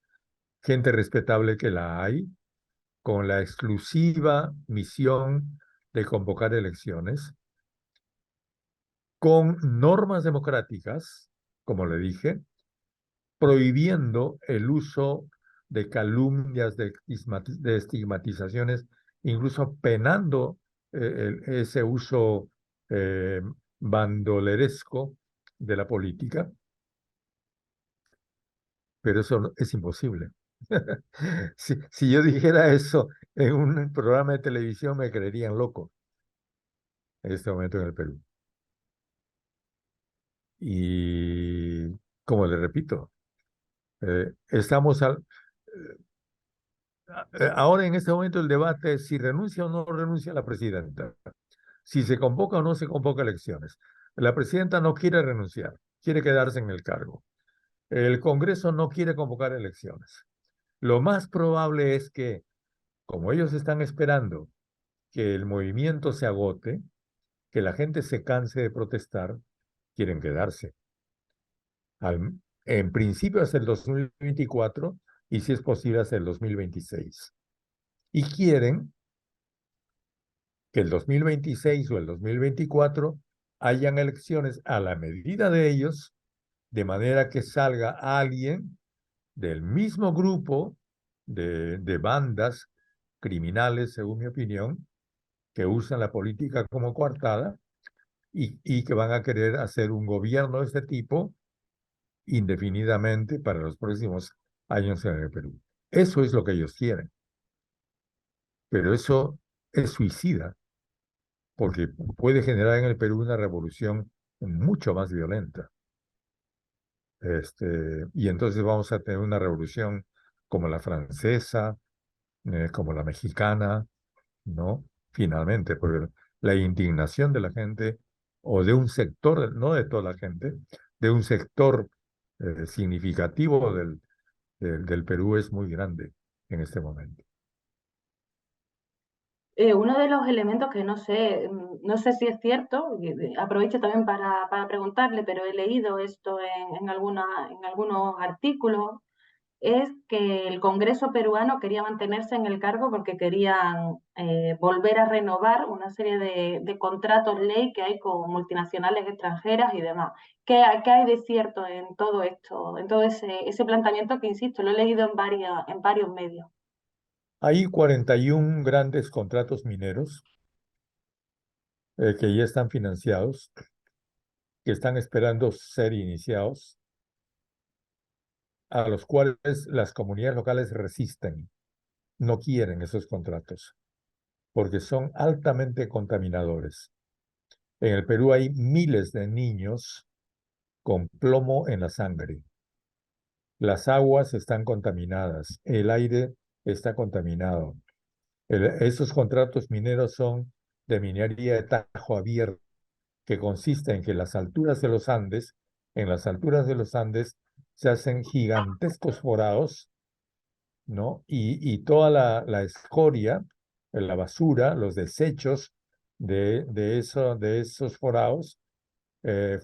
gente respetable que la hay, con la exclusiva misión de convocar elecciones, con normas democráticas, como le dije, prohibiendo el uso de calumnias, de estigmatizaciones, incluso penando ese uso eh, bandoleresco de la política, pero eso es imposible. Si yo dijera eso en un programa de televisión, me creerían loco en este momento en el Perú. Y como le repito, estamos ahora en este momento el debate es si renuncia o no renuncia la presidenta, si se convoca o no se convoca elecciones. La presidenta no quiere renunciar, quiere quedarse en el cargo. El Congreso no quiere convocar elecciones. Lo más probable es que, como ellos están esperando que el movimiento se agote, que la gente se canse de protestar, quieren quedarse. En principio hasta el 2024 y si es posible hasta el 2026. Y quieren que el 2026 o el 2024 hayan elecciones a la medida de ellos, de manera que salga alguien del mismo grupo de bandas criminales, según mi opinión, que usan la política como coartada y que van a querer hacer un gobierno de este tipo indefinidamente para los próximos años en el Perú. Eso es lo que ellos quieren, pero eso es suicida, porque puede generar en el Perú una revolución mucho más violenta. Y entonces vamos a tener una revolución como la francesa, como la mexicana, ¿no? Finalmente, porque la indignación de la gente, o de un sector, no de toda la gente, de un sector significativo del Perú es muy grande en este momento. Uno de los elementos que no sé, no sé si es cierto, y aprovecho también para preguntarle, pero he leído esto en algunos artículos, es que el Congreso peruano quería mantenerse en el cargo porque querían volver a renovar una serie de contratos ley que hay con multinacionales extranjeras y demás. ¿Qué hay de cierto en todo esto, en todo ese planteamiento que, insisto, lo he leído en varios medios? Hay 41 grandes contratos mineros que ya están financiados, que están esperando ser iniciados, a los cuales las comunidades locales resisten, no quieren esos contratos, porque son altamente contaminadores. En el Perú hay miles de niños con plomo en la sangre. Las aguas están contaminadas, el aire está contaminado. Esos contratos mineros son de minería de tajo abierto, que consiste en que en las alturas de los Andes, se hacen gigantescos forados, ¿no? Y toda la escoria, la basura, los desechos de esos forados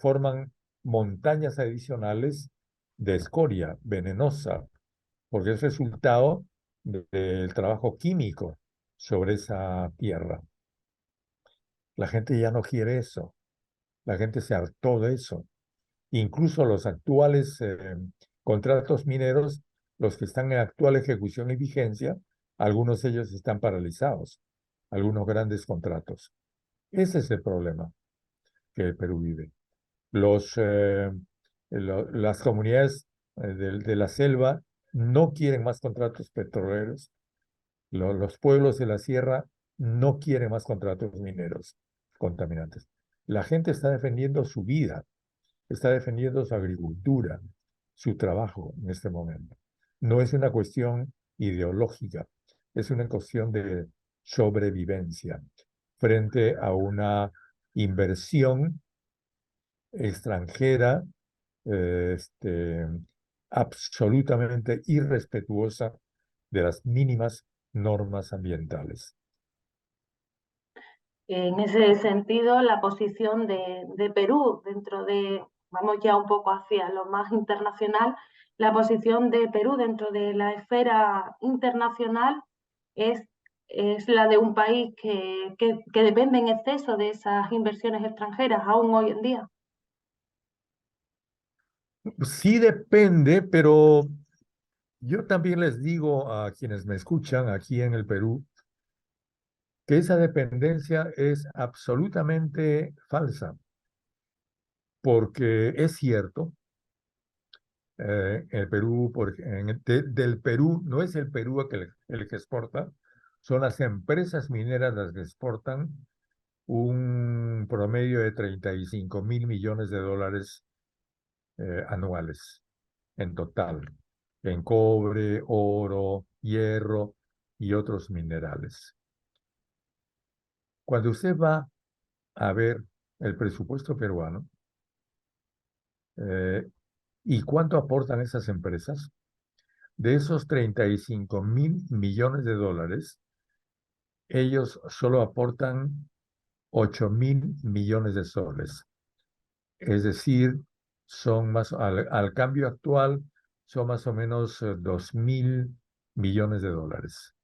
forman montañas adicionales de escoria venenosa, porque es resultado del trabajo químico sobre esa tierra. La gente ya no quiere eso, la gente se hartó de eso. Incluso los actuales contratos mineros, los que están en actual ejecución y vigencia, algunos de ellos están paralizados, algunos grandes contratos. Ese es el problema que el Perú vive. Las comunidades de la selva no quieren más contratos petroleros. Los pueblos de la sierra no quieren más contratos mineros contaminantes. La gente está defendiendo su vida, está defendiendo su agricultura, su trabajo en este momento. No es una cuestión ideológica, es una cuestión de sobrevivencia frente a una inversión extranjera, este, absolutamente irrespetuosa de las mínimas normas ambientales. En ese sentido, la posición de Perú dentro de, vamos ya un poco hacia lo más internacional, la posición de Perú dentro de la esfera internacional es, es la de un país que depende en exceso de esas inversiones extranjeras aún hoy en día. Sí depende, pero yo también les digo a quienes me escuchan aquí en el Perú que esa dependencia es absolutamente falsa, porque es cierto, el Perú, del Perú, no es el Perú el que exporta, son las empresas mineras las que exportan un promedio de 35.000 millones de dólares anuales en total, en cobre, oro, hierro y otros minerales. Cuando usted va a ver el presupuesto peruano eh, y cuánto aportan esas empresas, de esos 35.000 millones de dólares, ellos solo aportan 8.000 millones de soles. Es decir, al cambio actual, son más o menos 2.000 millones de dólares.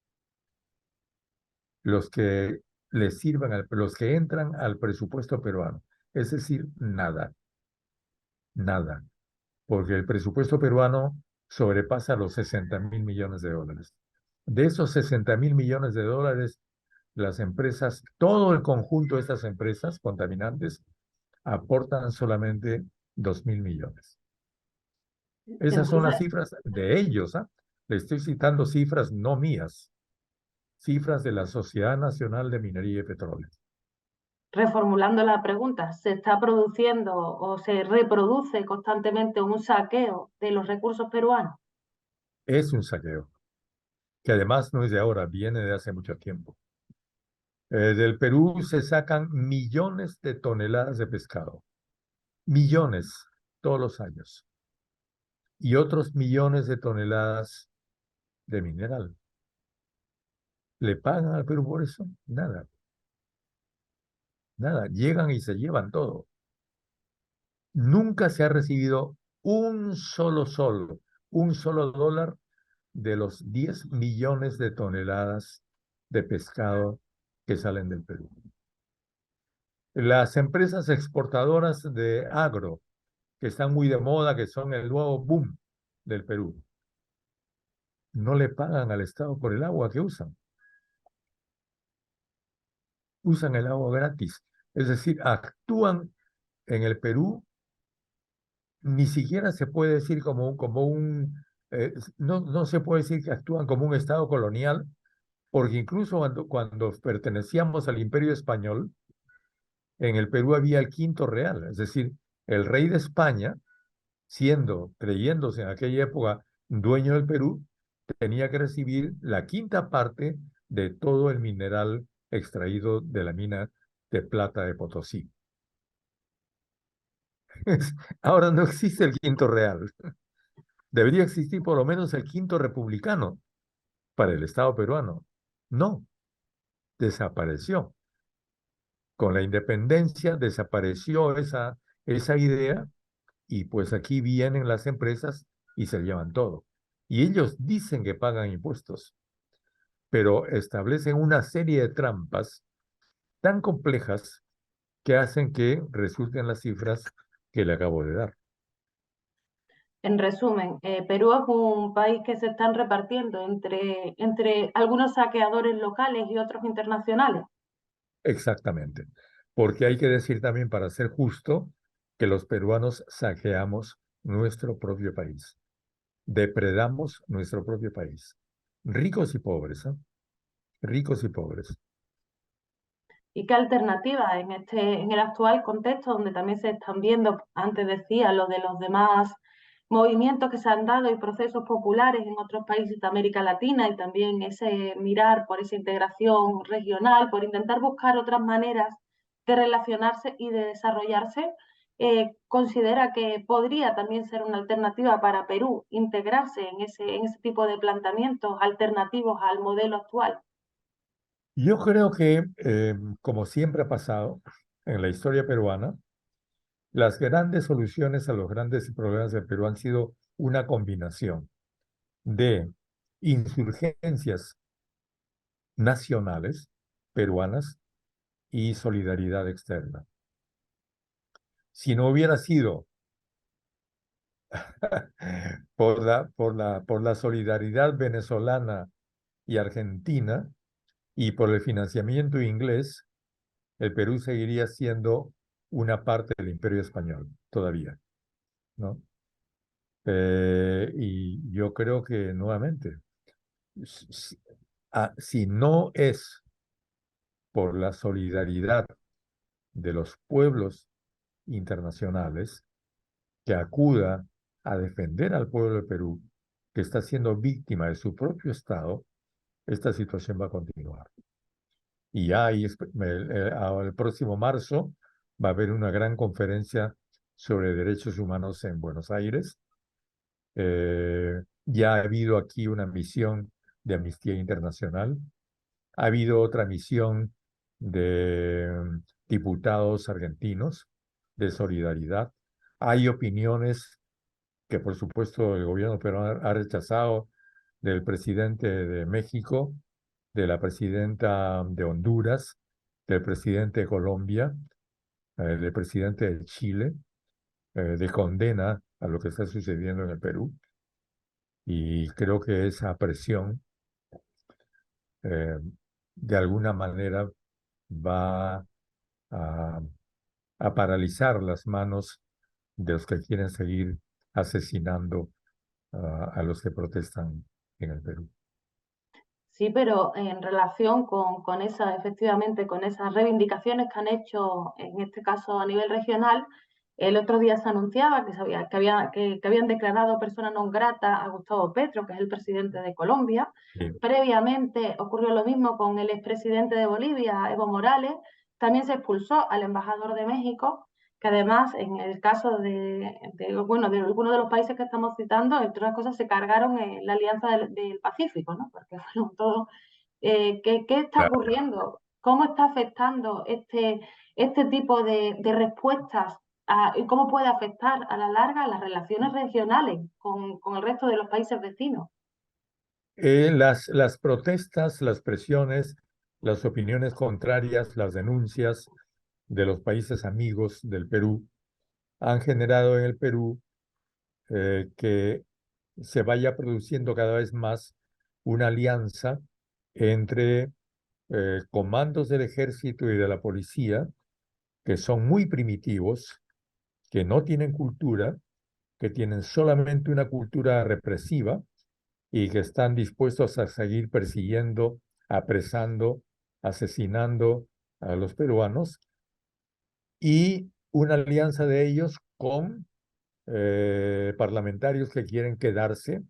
Los que los que entran al presupuesto peruano. Es decir, nada, nada, porque el presupuesto peruano sobrepasa los 60.000 millones de dólares. De esos 60.000 millones de dólares, las empresas, todo el conjunto de estas empresas contaminantes, aportan solamente 2.000 millones. Esas son Entonces, las cifras de ellos, ¿ah? Le estoy citando cifras no mías, cifras de la Sociedad Nacional de Minería y Petróleo. reformulando la pregunta, ¿se está produciendo o se reproduce constantemente un saqueo de los recursos peruanos? Es un saqueo, que además no es de ahora, viene de hace mucho tiempo. Del Perú se sacan millones de toneladas de pescado, millones todos los años, y otros millones de toneladas de mineral. ¿Le pagan al Perú por eso? Nada, nada. Llegan y se llevan todo. Nunca se ha recibido un solo dólar de los 10 millones de toneladas de pescado que salen del Perú. Las empresas exportadoras de agro, que están muy de moda, que son el nuevo boom del Perú, no le pagan al Estado por el agua que usan. Usan el agua gratis. Es decir, actúan en el Perú, ni siquiera se puede decir no se puede decir que actúan como un Estado colonial, porque incluso cuando pertenecíamos al Imperio Español, en el Perú había el quinto real, es decir, el rey de España, creyéndose en aquella época dueño del Perú, tenía que recibir la quinta parte de todo el mineral extraído de la mina de plata de Potosí. Ahora no existe el quinto real. Debería existir por lo menos el quinto republicano para el Estado peruano. No, desapareció. Con la independencia desapareció esa idea y pues aquí vienen las empresas y se llevan todo. Y ellos dicen que pagan impuestos, pero establecen una serie de trampas tan complejas que hacen que resulten las cifras que le acabo de dar. En resumen, Perú es un país que se están repartiendo entre algunos saqueadores locales y otros internacionales. Exactamente. Porque hay que decir también, para ser justo, que los peruanos saqueamos nuestro propio país, depredamos nuestro propio país, ricos y pobres, ¿eh? Ricos y pobres. ¿Y qué alternativas en el actual contexto, donde también se están viendo, antes decía, lo de los demás movimientos que se han dado y procesos populares en otros países de América Latina y también ese mirar por esa integración regional, por intentar buscar otras maneras de relacionarse y de desarrollarse? ¿Considera que podría también ser una alternativa para Perú integrarse en ese tipo de planteamientos alternativos al modelo actual? Yo creo que, como siempre ha pasado en la historia peruana, las grandes soluciones a los grandes problemas del Perú han sido una combinación de insurgencias nacionales peruanas y solidaridad externa. Si no hubiera sido por la solidaridad venezolana y argentina y por el financiamiento inglés, el Perú seguiría siendo una parte del Imperio Español todavía, ¿no? Y yo creo que nuevamente, si, si no es por la solidaridad de los pueblos internacionales que acuda a defender al pueblo de Perú, que está siendo víctima de su propio Estado, esta situación va a continuar. Y ya el próximo marzo va a haber una gran conferencia sobre derechos humanos en Buenos Aires. Ya ha habido aquí una misión de Amnistía Internacional. Ha habido otra misión de diputados argentinos de solidaridad. Hay opiniones que, por supuesto, el gobierno peruano ha rechazado, del presidente de México, de la presidenta de Honduras, del presidente de Colombia, del presidente de Chile, de condena a lo que está sucediendo en el Perú. Y creo que esa presión, eh, de alguna manera, va a, a paralizar las manos de los que quieren seguir asesinando a los que protestan en el Perú. Sí, pero en relación con esa, efectivamente, con esas reivindicaciones que han hecho, en este caso a nivel regional, el otro día se anunciaba que habían declarado persona non grata a Gustavo Petro, que es el presidente de Colombia. Sí. Previamente ocurrió lo mismo con el expresidente de Bolivia, Evo Morales. También se expulsó al embajador de México, que además, en el caso bueno, de algunos de los países que estamos citando, entre otras cosas, se cargaron la Alianza del Pacífico, ¿no? Porque fueron todos ¿qué está ocurriendo? ¿Cómo está afectando este tipo de respuestas y cómo puede afectar a la larga las relaciones regionales con el resto de los países vecinos? Las protestas, las presiones, las opiniones contrarias, las denuncias de los países amigos del Perú han generado en el Perú que se vaya produciendo cada vez más una alianza entre comandos del ejército y de la policía, que son muy primitivos, que no tienen cultura, que tienen solamente una cultura represiva y que están dispuestos a seguir persiguiendo, apresando, asesinando a los peruanos, y una alianza de ellos con parlamentarios que quieren quedarse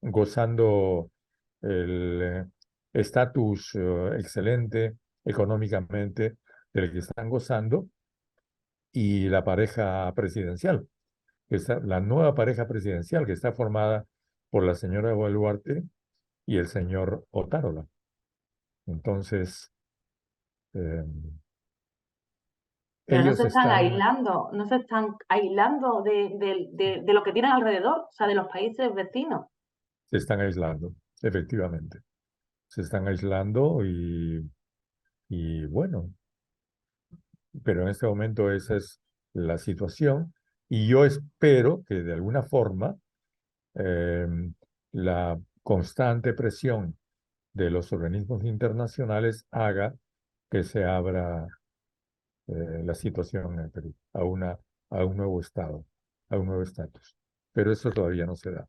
gozando el estatus excelente económicamente del que están gozando, y la pareja presidencial, la nueva pareja presidencial que está formada por la señora Boluarte y el señor Otárola. Entonces, eh, Pero ellos están, no se están aislando de lo que tienen alrededor, o sea, de los países vecinos. se están aislando, efectivamente. Se están aislando y bueno, pero en este momento esa es la situación, y yo espero que de alguna forma eh, la constante presión de los organismos internacionales haga que se abra la situación en el Perú a un nuevo estado, a un nuevo estatus. Pero eso todavía no se da.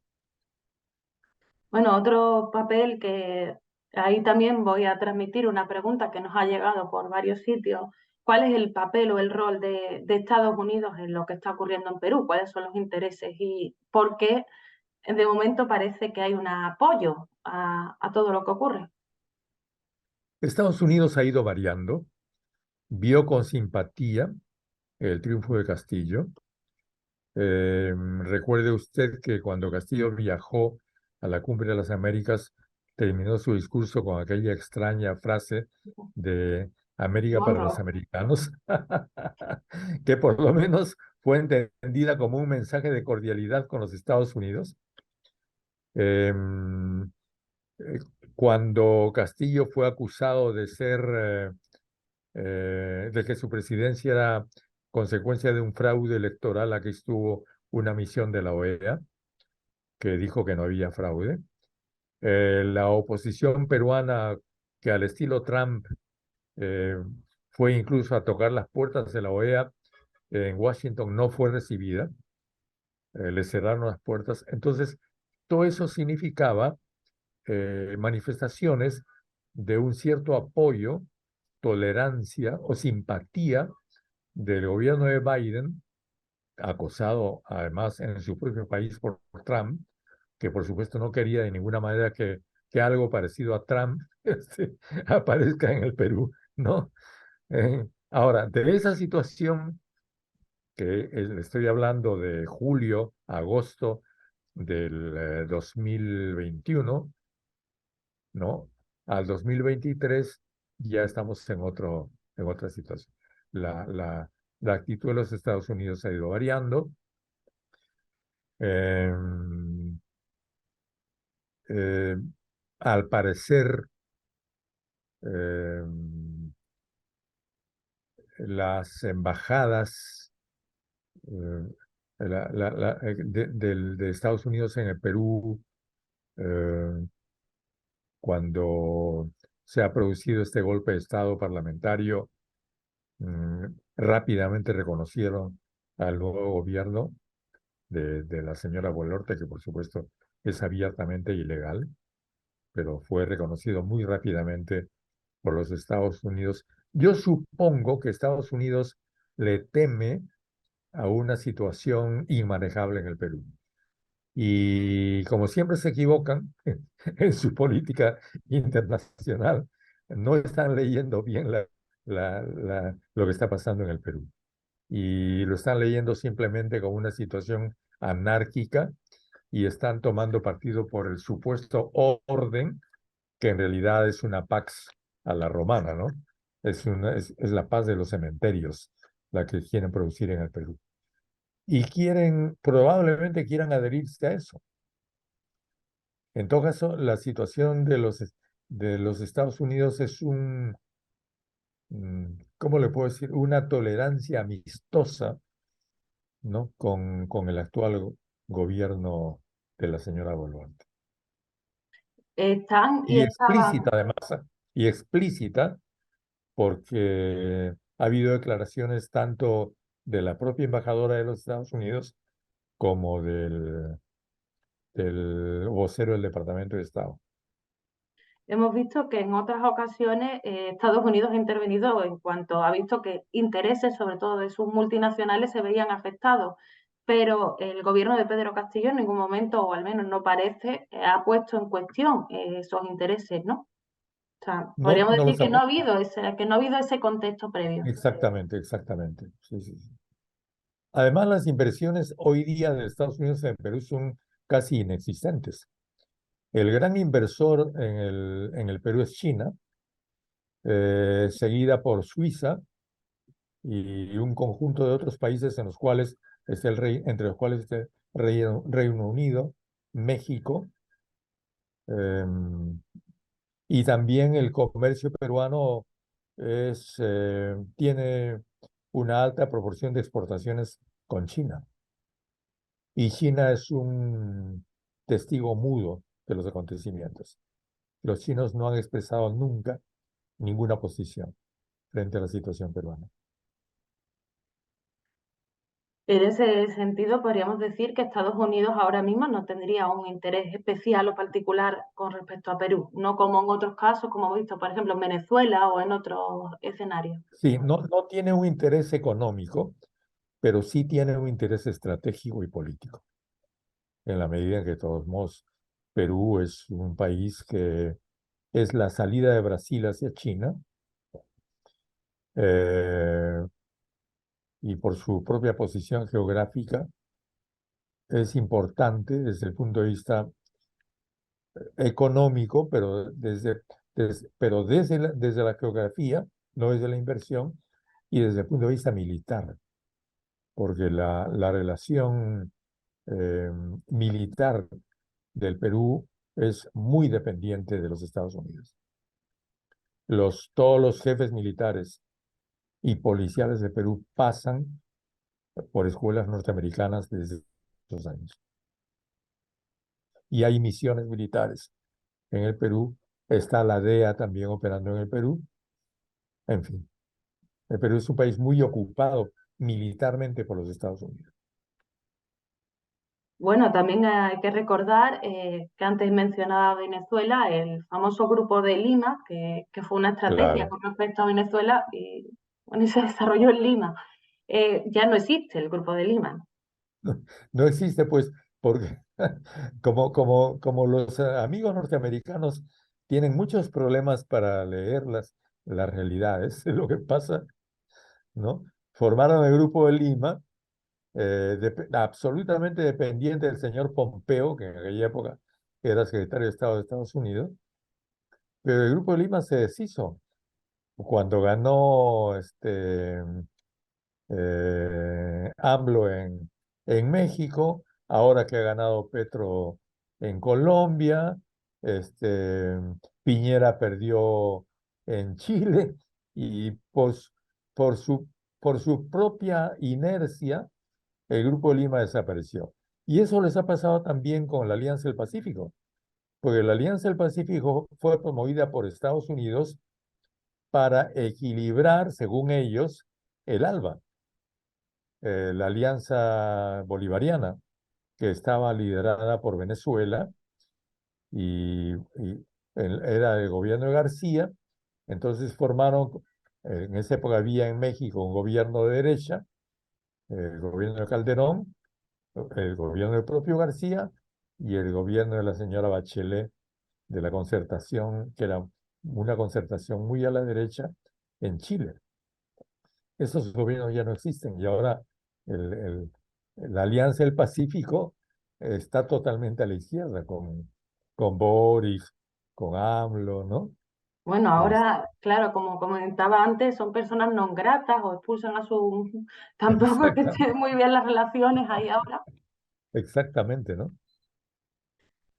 Bueno, otro papel que ahí también voy a transmitir una pregunta que nos ha llegado por varios sitios. ¿Cuál es el papel o el rol de Estados Unidos en lo que está ocurriendo en Perú? ¿Cuáles son los intereses y por qué de momento parece que hay un apoyo a todo lo que ocurre? Estados Unidos ha ido variando, vio con simpatía el triunfo de Castillo. Recuerde usted que cuando Castillo viajó a la Cumbre de las Américas, terminó su discurso con aquella extraña frase de América para los Monroe. americanos, que por lo menos fue entendida como un mensaje de cordialidad con los Estados Unidos. Em, eh, Cuando Castillo fue acusado de de que su presidencia era consecuencia de un fraude electoral, aquí estuvo una misión de la OEA que dijo que no había fraude. La oposición peruana, que al estilo Trump eh, fue incluso a tocar las puertas de la OEA en Washington, no fue recibida, le cerraron las puertas. Entonces, todo eso significaba manifestaciones de un cierto apoyo, tolerancia o simpatía del gobierno de Biden, acosado además en su propio país por Trump, que por supuesto no quería de ninguna manera que algo parecido a Trump aparezca en el Perú, ¿no? Ahora, de esa situación que le estoy hablando de julio, agosto del 2021, ¿no? Al 2023 ya estamos en otra situación. La, la, la actitud de los Estados Unidos ha ido variando. Eh, eh, Al parecer, eh, las embajadas de Estados Unidos en el Perú, eh, cuando se ha producido este golpe de Estado parlamentario, rápidamente reconocieron al nuevo gobierno de la señora Boluarte, que por supuesto es abiertamente ilegal, pero fue reconocido muy rápidamente por los Estados Unidos. Yo supongo que Estados Unidos le teme a una situación inmanejable en el Perú. Y como siempre se equivocan en su política internacional, no están leyendo bien lo que está pasando en el Perú. Y lo están leyendo simplemente como una situación anárquica, y están tomando partido por el supuesto orden que en realidad es una pax a la romana, ¿no? Es la paz de los cementerios la que quieren producir en el Perú. Y probablemente quieran adherirse a eso. En todo caso, la situación de los Estados Unidos es ¿cómo le puedo decir? Una tolerancia amistosa, ¿no? Con el actual gobierno de la señora Boluarte. Están y Y estaban. explícita además, y explícita porque ha habido declaraciones tanto de la propia embajadora de los Estados Unidos como del vocero del Departamento de Estado. Hemos visto que en otras ocasiones Estados Unidos ha intervenido en cuanto ha visto que intereses, sobre todo de sus multinacionales, se veían afectados. Pero el gobierno de Pedro Castillo en ningún momento, o al menos no parece, ha puesto en cuestión esos intereses, ¿no? O sea, No, podríamos no decir los que no ha apoya. habido que no ha habido ese contexto previo. Exactamente, exactamente. Sí, sí, sí. Además, las inversiones hoy día de Estados Unidos en Perú son casi inexistentes. El gran inversor en el Perú es China, seguida por Suiza y un conjunto de otros países en los cuales está entre los cuales está Reino Unido, México, em, y también el comercio peruano tiene una alta proporción de exportaciones con China. Y China es un testigo mudo de los acontecimientos. Los chinos no han expresado nunca ninguna posición frente a la situación peruana. En ese sentido, podríamos decir que Estados Unidos ahora mismo no tendría un interés especial o particular con respecto a Perú, no como en otros casos, como hemos visto, por ejemplo, en Venezuela o en otros escenarios. Sí, no tiene un interés económico, pero sí tiene un interés estratégico y político, en la medida en que, de todos modos, Perú es un país que es la salida de Brasil hacia China, eh, y por su propia posición geográfica es importante desde el punto de vista económico, pero desde la geografía, no desde la inversión, y desde el punto de vista militar, porque la relación eh, militar del Perú es muy dependiente de los Estados Unidos. Todos los jefes militares y policiales de Perú pasan por escuelas norteamericanas desde esos años. Y hay misiones militares en el Perú. Está la DEA también operando en el Perú. En fin, el Perú es un país muy ocupado militarmente por los Estados Unidos. Bueno, también hay que recordar que antes mencionaba Venezuela, el famoso grupo de Lima, que fue una estrategia Claro. con respecto a Venezuela y, bueno, y se desarrolló en Lima. Ya no existe el grupo de Lima. No, no existe, pues, porque como los amigos norteamericanos tienen muchos problemas para leer las realidades de lo que pasa, ¿no? Formaron el Grupo de Lima, absolutamente dependiente del señor Pompeo, que en aquella época era secretario de Estado de Estados Unidos, pero el Grupo de Lima se deshizo cuando ganó AMLO en México, ahora que ha ganado Petro en Colombia, este, Piñera perdió en Chile y por su, por su propia inercia, el Grupo de Lima desapareció. Y eso les ha pasado también con la Alianza del Pacífico, porque la Alianza del Pacífico fue promovida por Estados Unidos para equilibrar, según ellos, el ALBA, la Alianza Bolivariana, que estaba liderada por Venezuela y era el gobierno de García. Entonces formaron, en esa época había en México un gobierno de derecha, el gobierno de Calderón, el gobierno del propio García y el gobierno de la señora Bachelet de la concertación, que era una concertación muy a la derecha en Chile. Esos gobiernos ya no existen y ahora el, el- la Alianza del Pacífico está totalmente a la izquierda con Boris. con AMLO, ¿no? Bueno, Es- ahora, claro, como comentaba antes, son personas no gratas o expulsan a su... Tampoco es que exacta- estén muy bien las relaciones ahí ahora. exactamente, ¿no?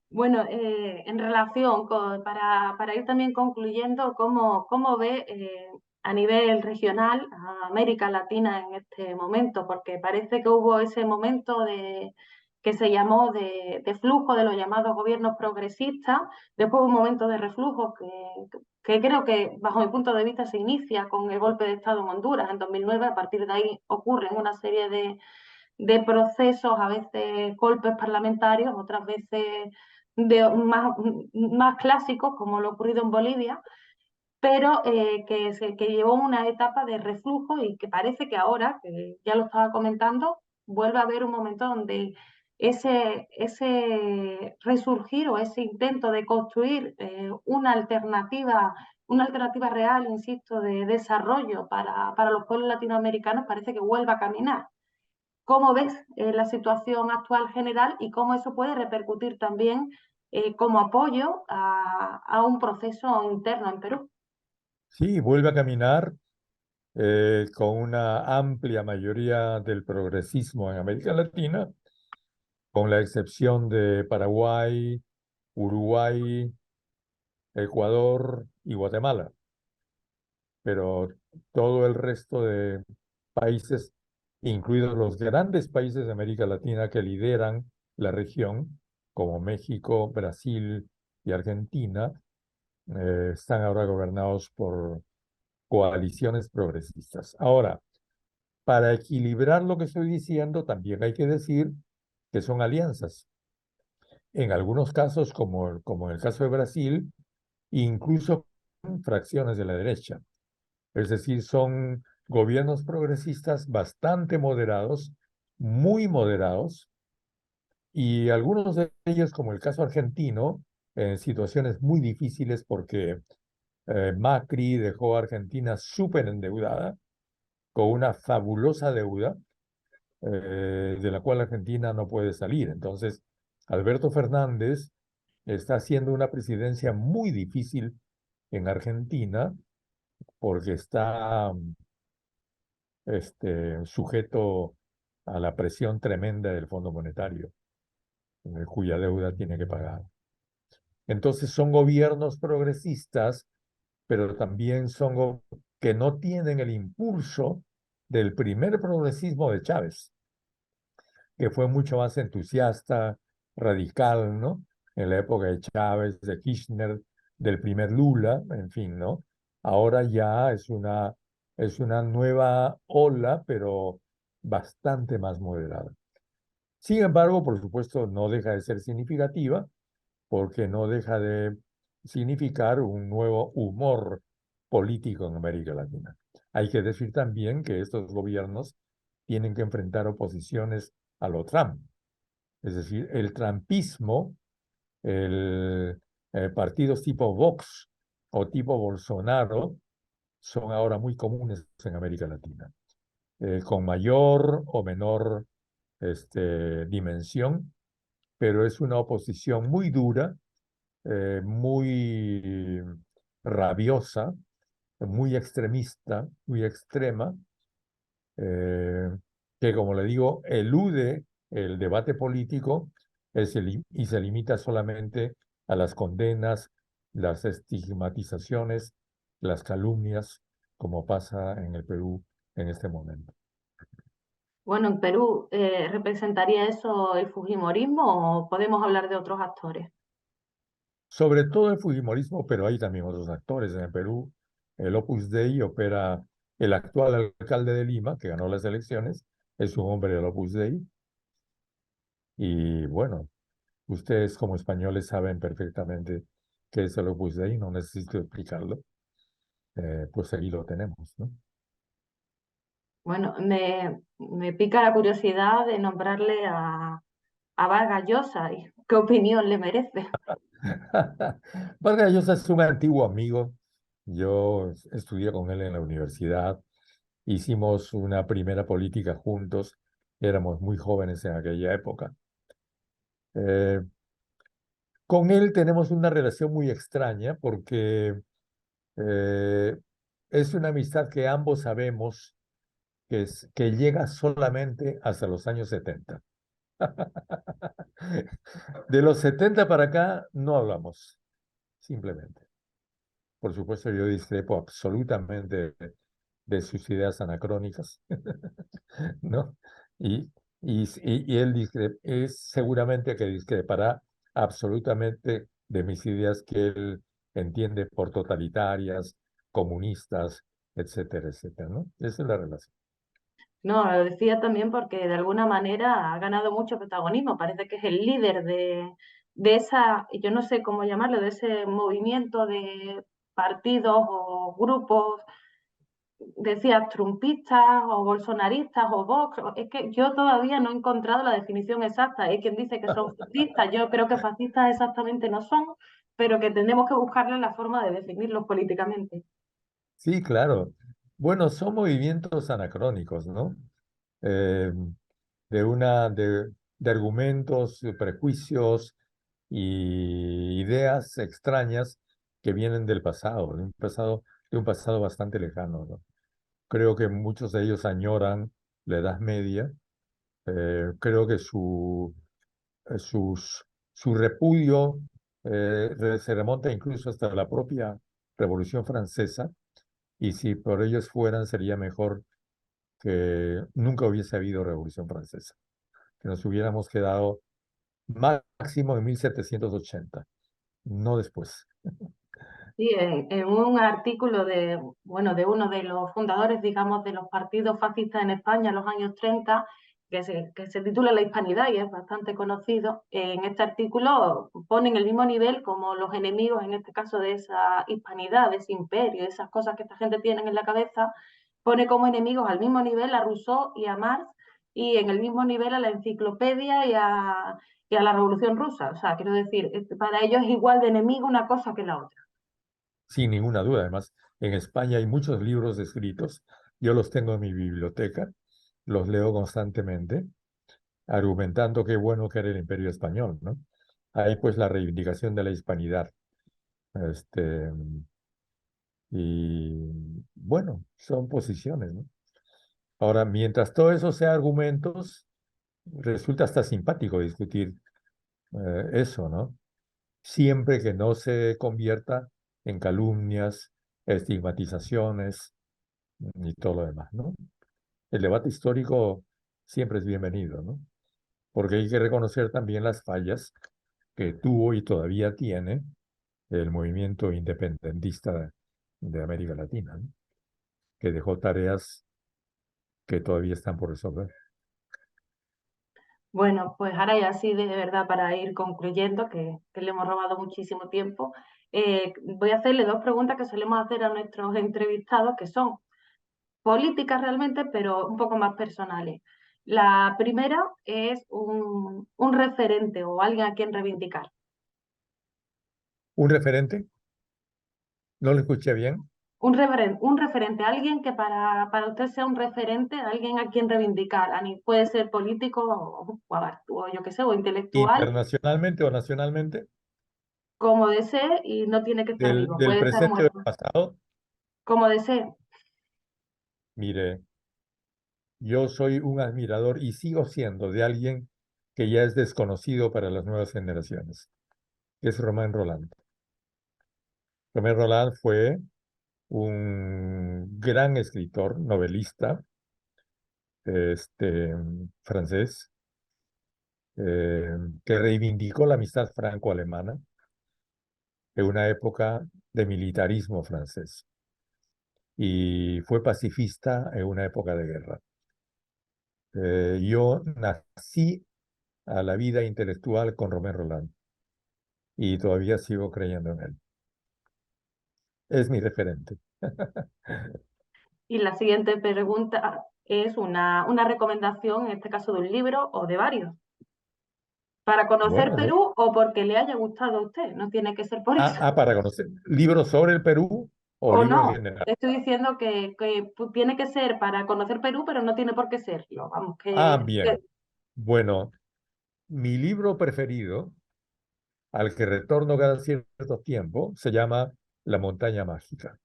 Bueno, en relación para ir también concluyendo, ¿cómo ve a nivel regional a América Latina en este momento? Porque parece que hubo ese momento que se llamó de flujo de los llamados gobiernos progresistas, después un momento de reflujo que creo que, bajo mi punto de vista, se inicia con el golpe de Estado en Honduras en 2009. A partir de ahí ocurren una serie de procesos, a veces golpes parlamentarios, otras veces más clásicos, como lo ocurrido en Bolivia, pero que llevó una etapa de reflujo y que parece que ahora, que ya lo estaba comentando, vuelve a haber un momento donde ese resurgir o ese intento de construir una alternativa real, insisto, de desarrollo para los pueblos latinoamericanos parece que vuelve a caminar. ¿Cómo ves la situación actual general y cómo eso puede repercutir también como apoyo a un proceso interno en Perú? Sí, vuelve a caminar con una amplia mayoría del progresismo en América Latina, con la excepción de Paraguay, Uruguay, Ecuador y Guatemala. Pero todo el resto de países, incluidos los grandes países de América Latina que lideran la región, como México, Brasil y Argentina, están ahora gobernados por coaliciones progresistas. Ahora, para equilibrar lo que estoy diciendo, también hay que decir que son alianzas. En algunos casos, como en el caso de Brasil, incluso fracciones de la derecha. Es decir, son gobiernos progresistas bastante moderados, muy moderados, y algunos de ellos, como el caso argentino, en situaciones muy difíciles porque Macri dejó a Argentina súper endeudada, con una fabulosa deuda, de la cual Argentina no puede salir. Entonces, Alberto Fernández está haciendo una presidencia muy difícil en Argentina porque está sujeto a la presión tremenda del Fondo Monetario, cuya deuda tiene que pagar. Entonces son gobiernos progresistas, pero también que no tienen el impulso del primer progresismo de Chávez, que fue mucho más entusiasta, radical, ¿no? En la época de Chávez, de Kirchner, del primer Lula, en fin, ¿no? Ahora ya es una nueva ola, pero bastante más moderada. Sin embargo, por supuesto, no deja de ser significativa, porque no deja de significar un nuevo humor político en América Latina. Hay que decir también que estos gobiernos tienen que enfrentar oposiciones a lo Trump. Es decir, el trumpismo, el, partidos tipo Vox o tipo Bolsonaro son ahora muy comunes en América Latina, con mayor o menor dimensión, pero es una oposición muy dura, muy rabiosa, muy extremista, muy extrema, eh, que, como le digo, elude el debate político y se limita solamente a las condenas, las estigmatizaciones, las calumnias, como pasa en el Perú en este momento. Bueno, en Perú, ¿representaría eso el fujimorismo o podemos hablar de otros actores? Sobre todo el fujimorismo, pero hay también otros actores. En el Perú, el Opus Dei opera, el actual alcalde de Lima, que ganó las elecciones, es un hombre del Opus Dei. Y bueno, ustedes como españoles saben perfectamente qué es el Opus Dei, no necesito explicarlo. Pues ahí lo tenemos, ¿no? Bueno, me pica la curiosidad de nombrarle a Vargas Llosa y qué opinión le merece. Vargas Llosa es un antiguo amigo. Yo estudié con él en la universidad. Hicimos una primera política juntos. Éramos muy jóvenes en aquella época. Eh, Con él tenemos una relación muy extraña porque eh, es una amistad que ambos sabemos que llega solamente hasta los años 70. De los 70 para acá no hablamos, simplemente. Por supuesto, yo discrepo absolutamente de sus ideas anacrónicas, ¿no? Y, y él es seguramente que discrepará absolutamente de mis ideas que él entiende por totalitarias, comunistas, etcétera, etcétera, ¿no? Esa es la relación. No, lo decía también porque de alguna manera ha ganado mucho protagonismo. Parece que es el líder de esa, yo no sé cómo llamarlo, de ese movimiento de partidos o grupos, decía trumpistas o bolsonaristas o Vox. Es que yo todavía no he encontrado la definición exacta. Hay quien dice que son fascistas. Yo creo que fascistas exactamente no son, pero que tenemos que buscarle la forma de definirlos políticamente. Sí, claro. Bueno, son movimientos anacrónicos, ¿no? Eh, de argumentos, prejuicios y ideas extrañas que vienen del pasado, de un pasado bastante lejano, ¿no? Creo que muchos de ellos añoran la Edad Media. Creo que su repudio se remonta incluso hasta la propia Revolución Francesa, y si por ellos fueran, sería mejor que nunca hubiese habido Revolución Francesa, que nos hubiéramos quedado máximo en 1780, no después. Sí, en un artículo de, bueno, de uno de los fundadores, digamos, de los partidos fascistas en España en los años 30, que se titula La Hispanidad y es bastante conocido, en este artículo ponen el mismo nivel como los enemigos, en este caso, de esa hispanidad, de ese imperio, de esas cosas que esta gente tiene en la cabeza, pone como enemigos al mismo nivel a Rousseau y a Marx y en el mismo nivel a la enciclopedia y a la Revolución Rusa. O sea, quiero decir, para ellos es igual de enemigo una cosa que la otra. Sin ninguna duda. Además, en España hay muchos libros escritos, yo los tengo en mi biblioteca, los leo constantemente, argumentando qué bueno que era el Imperio Español, ¿no? Hay pues la reivindicación de la hispanidad. Este, y bueno, son posiciones, ¿no? Ahora, mientras todo eso sea argumentos, resulta hasta simpático discutir eso, ¿no? Siempre que no se convierta en calumnias, estigmatizaciones y todo lo demás, ¿no? El debate histórico siempre es bienvenido, ¿no? Porque hay que reconocer también las fallas que tuvo y todavía tiene el movimiento independentista de América Latina, ¿no? Que dejó tareas que todavía están por resolver. Bueno, pues ahora ya sí, de verdad, para ir concluyendo, que le hemos robado muchísimo tiempo, voy a hacerle dos preguntas que solemos hacer a nuestros entrevistados, que son políticas realmente, pero un poco más personales. La primera es un referente o alguien a quien reivindicar. ¿Un referente? ¿No lo escuché bien? Un referente, alguien que para usted sea un referente, alguien a quien reivindicar. Puede ser político o yo qué sé, o intelectual, ¿Internacionalmente o nacionalmente? como desee, y no tiene que estar vivo, Del puede estar presente o del muerto, pasado. como desee. Mire, yo soy un admirador y sigo siendo de alguien que ya es desconocido para las nuevas generaciones, que es Romain Rolland. Romain Rolland fue un gran escritor, novelista, francés, que reivindicó la amistad franco-alemana en una época de militarismo francés y fue pacifista en una época de guerra. Yo nací a la vida intelectual con Romain Rolland y todavía sigo creyendo en él. Es mi referente. Y la siguiente pregunta es una recomendación, en este caso de un libro o de varios, para conocer Bueno, Perú o porque le haya gustado a usted, no tiene que ser por eso. para conocer libros sobre el Perú o O libros en no, general. estoy diciendo que tiene que ser para conocer Perú, pero no tiene por qué serlo. Vamos, Bien. Bueno, mi libro preferido al que retorno cada cierto tiempo, se llama La montaña mágica.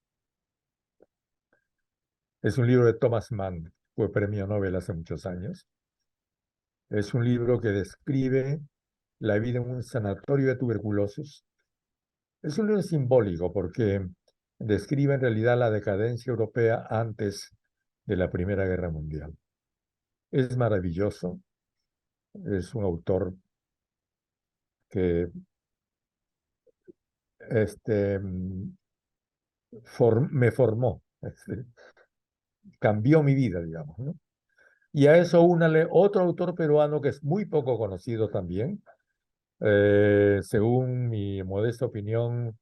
Es un libro de Thomas Mann, fue premio Nobel hace muchos años. Es un libro que describe la vida en un sanatorio de tuberculosos. Es un libro simbólico porque describe en realidad la decadencia europea antes de la Primera Guerra Mundial. Es maravilloso. Es un autor que este, me formó, cambió mi vida, digamos, ¿no? Y a eso únale otro autor peruano que es muy poco conocido también, según mi modesta opinión,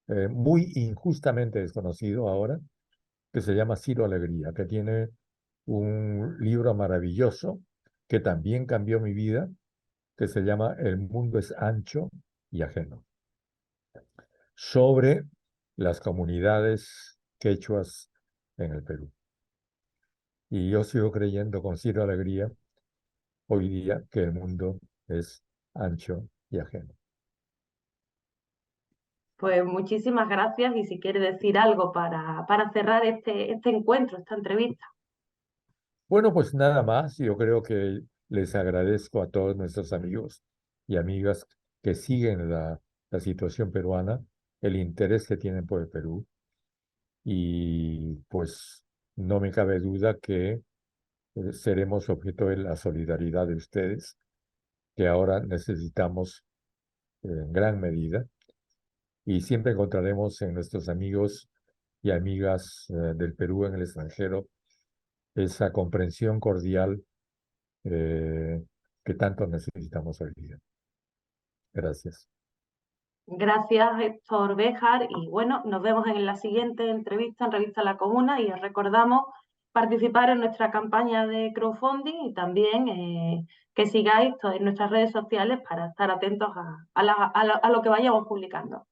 muy injustamente desconocido ahora, que se llama Ciro Alegría, que tiene un libro maravilloso que también cambió mi vida, que se llama El mundo es ancho y ajeno, sobre las comunidades quechuas en el Perú. Y yo sigo creyendo con Ciro Alegría hoy día que el mundo es ancho y ajeno. Pues muchísimas gracias y si quiere decir algo para cerrar este encuentro, esta entrevista. Bueno, pues nada más, yo creo que les agradezco a todos nuestros amigos y amigas que siguen la situación peruana, el interés que tienen por el Perú y pues no me cabe duda que seremos objeto de la solidaridad de ustedes, que ahora necesitamos en gran medida y siempre encontraremos en nuestros amigos y amigas del Perú en el extranjero esa comprensión cordial eh, que tanto necesitamos hoy día. Gracias. Gracias, Héctor Béjar. Y bueno, nos vemos en la siguiente entrevista en Revista La Comuna y os recordamos participar en nuestra campaña de crowdfunding y también que sigáis en nuestras redes sociales para estar atentos a lo que vayamos publicando.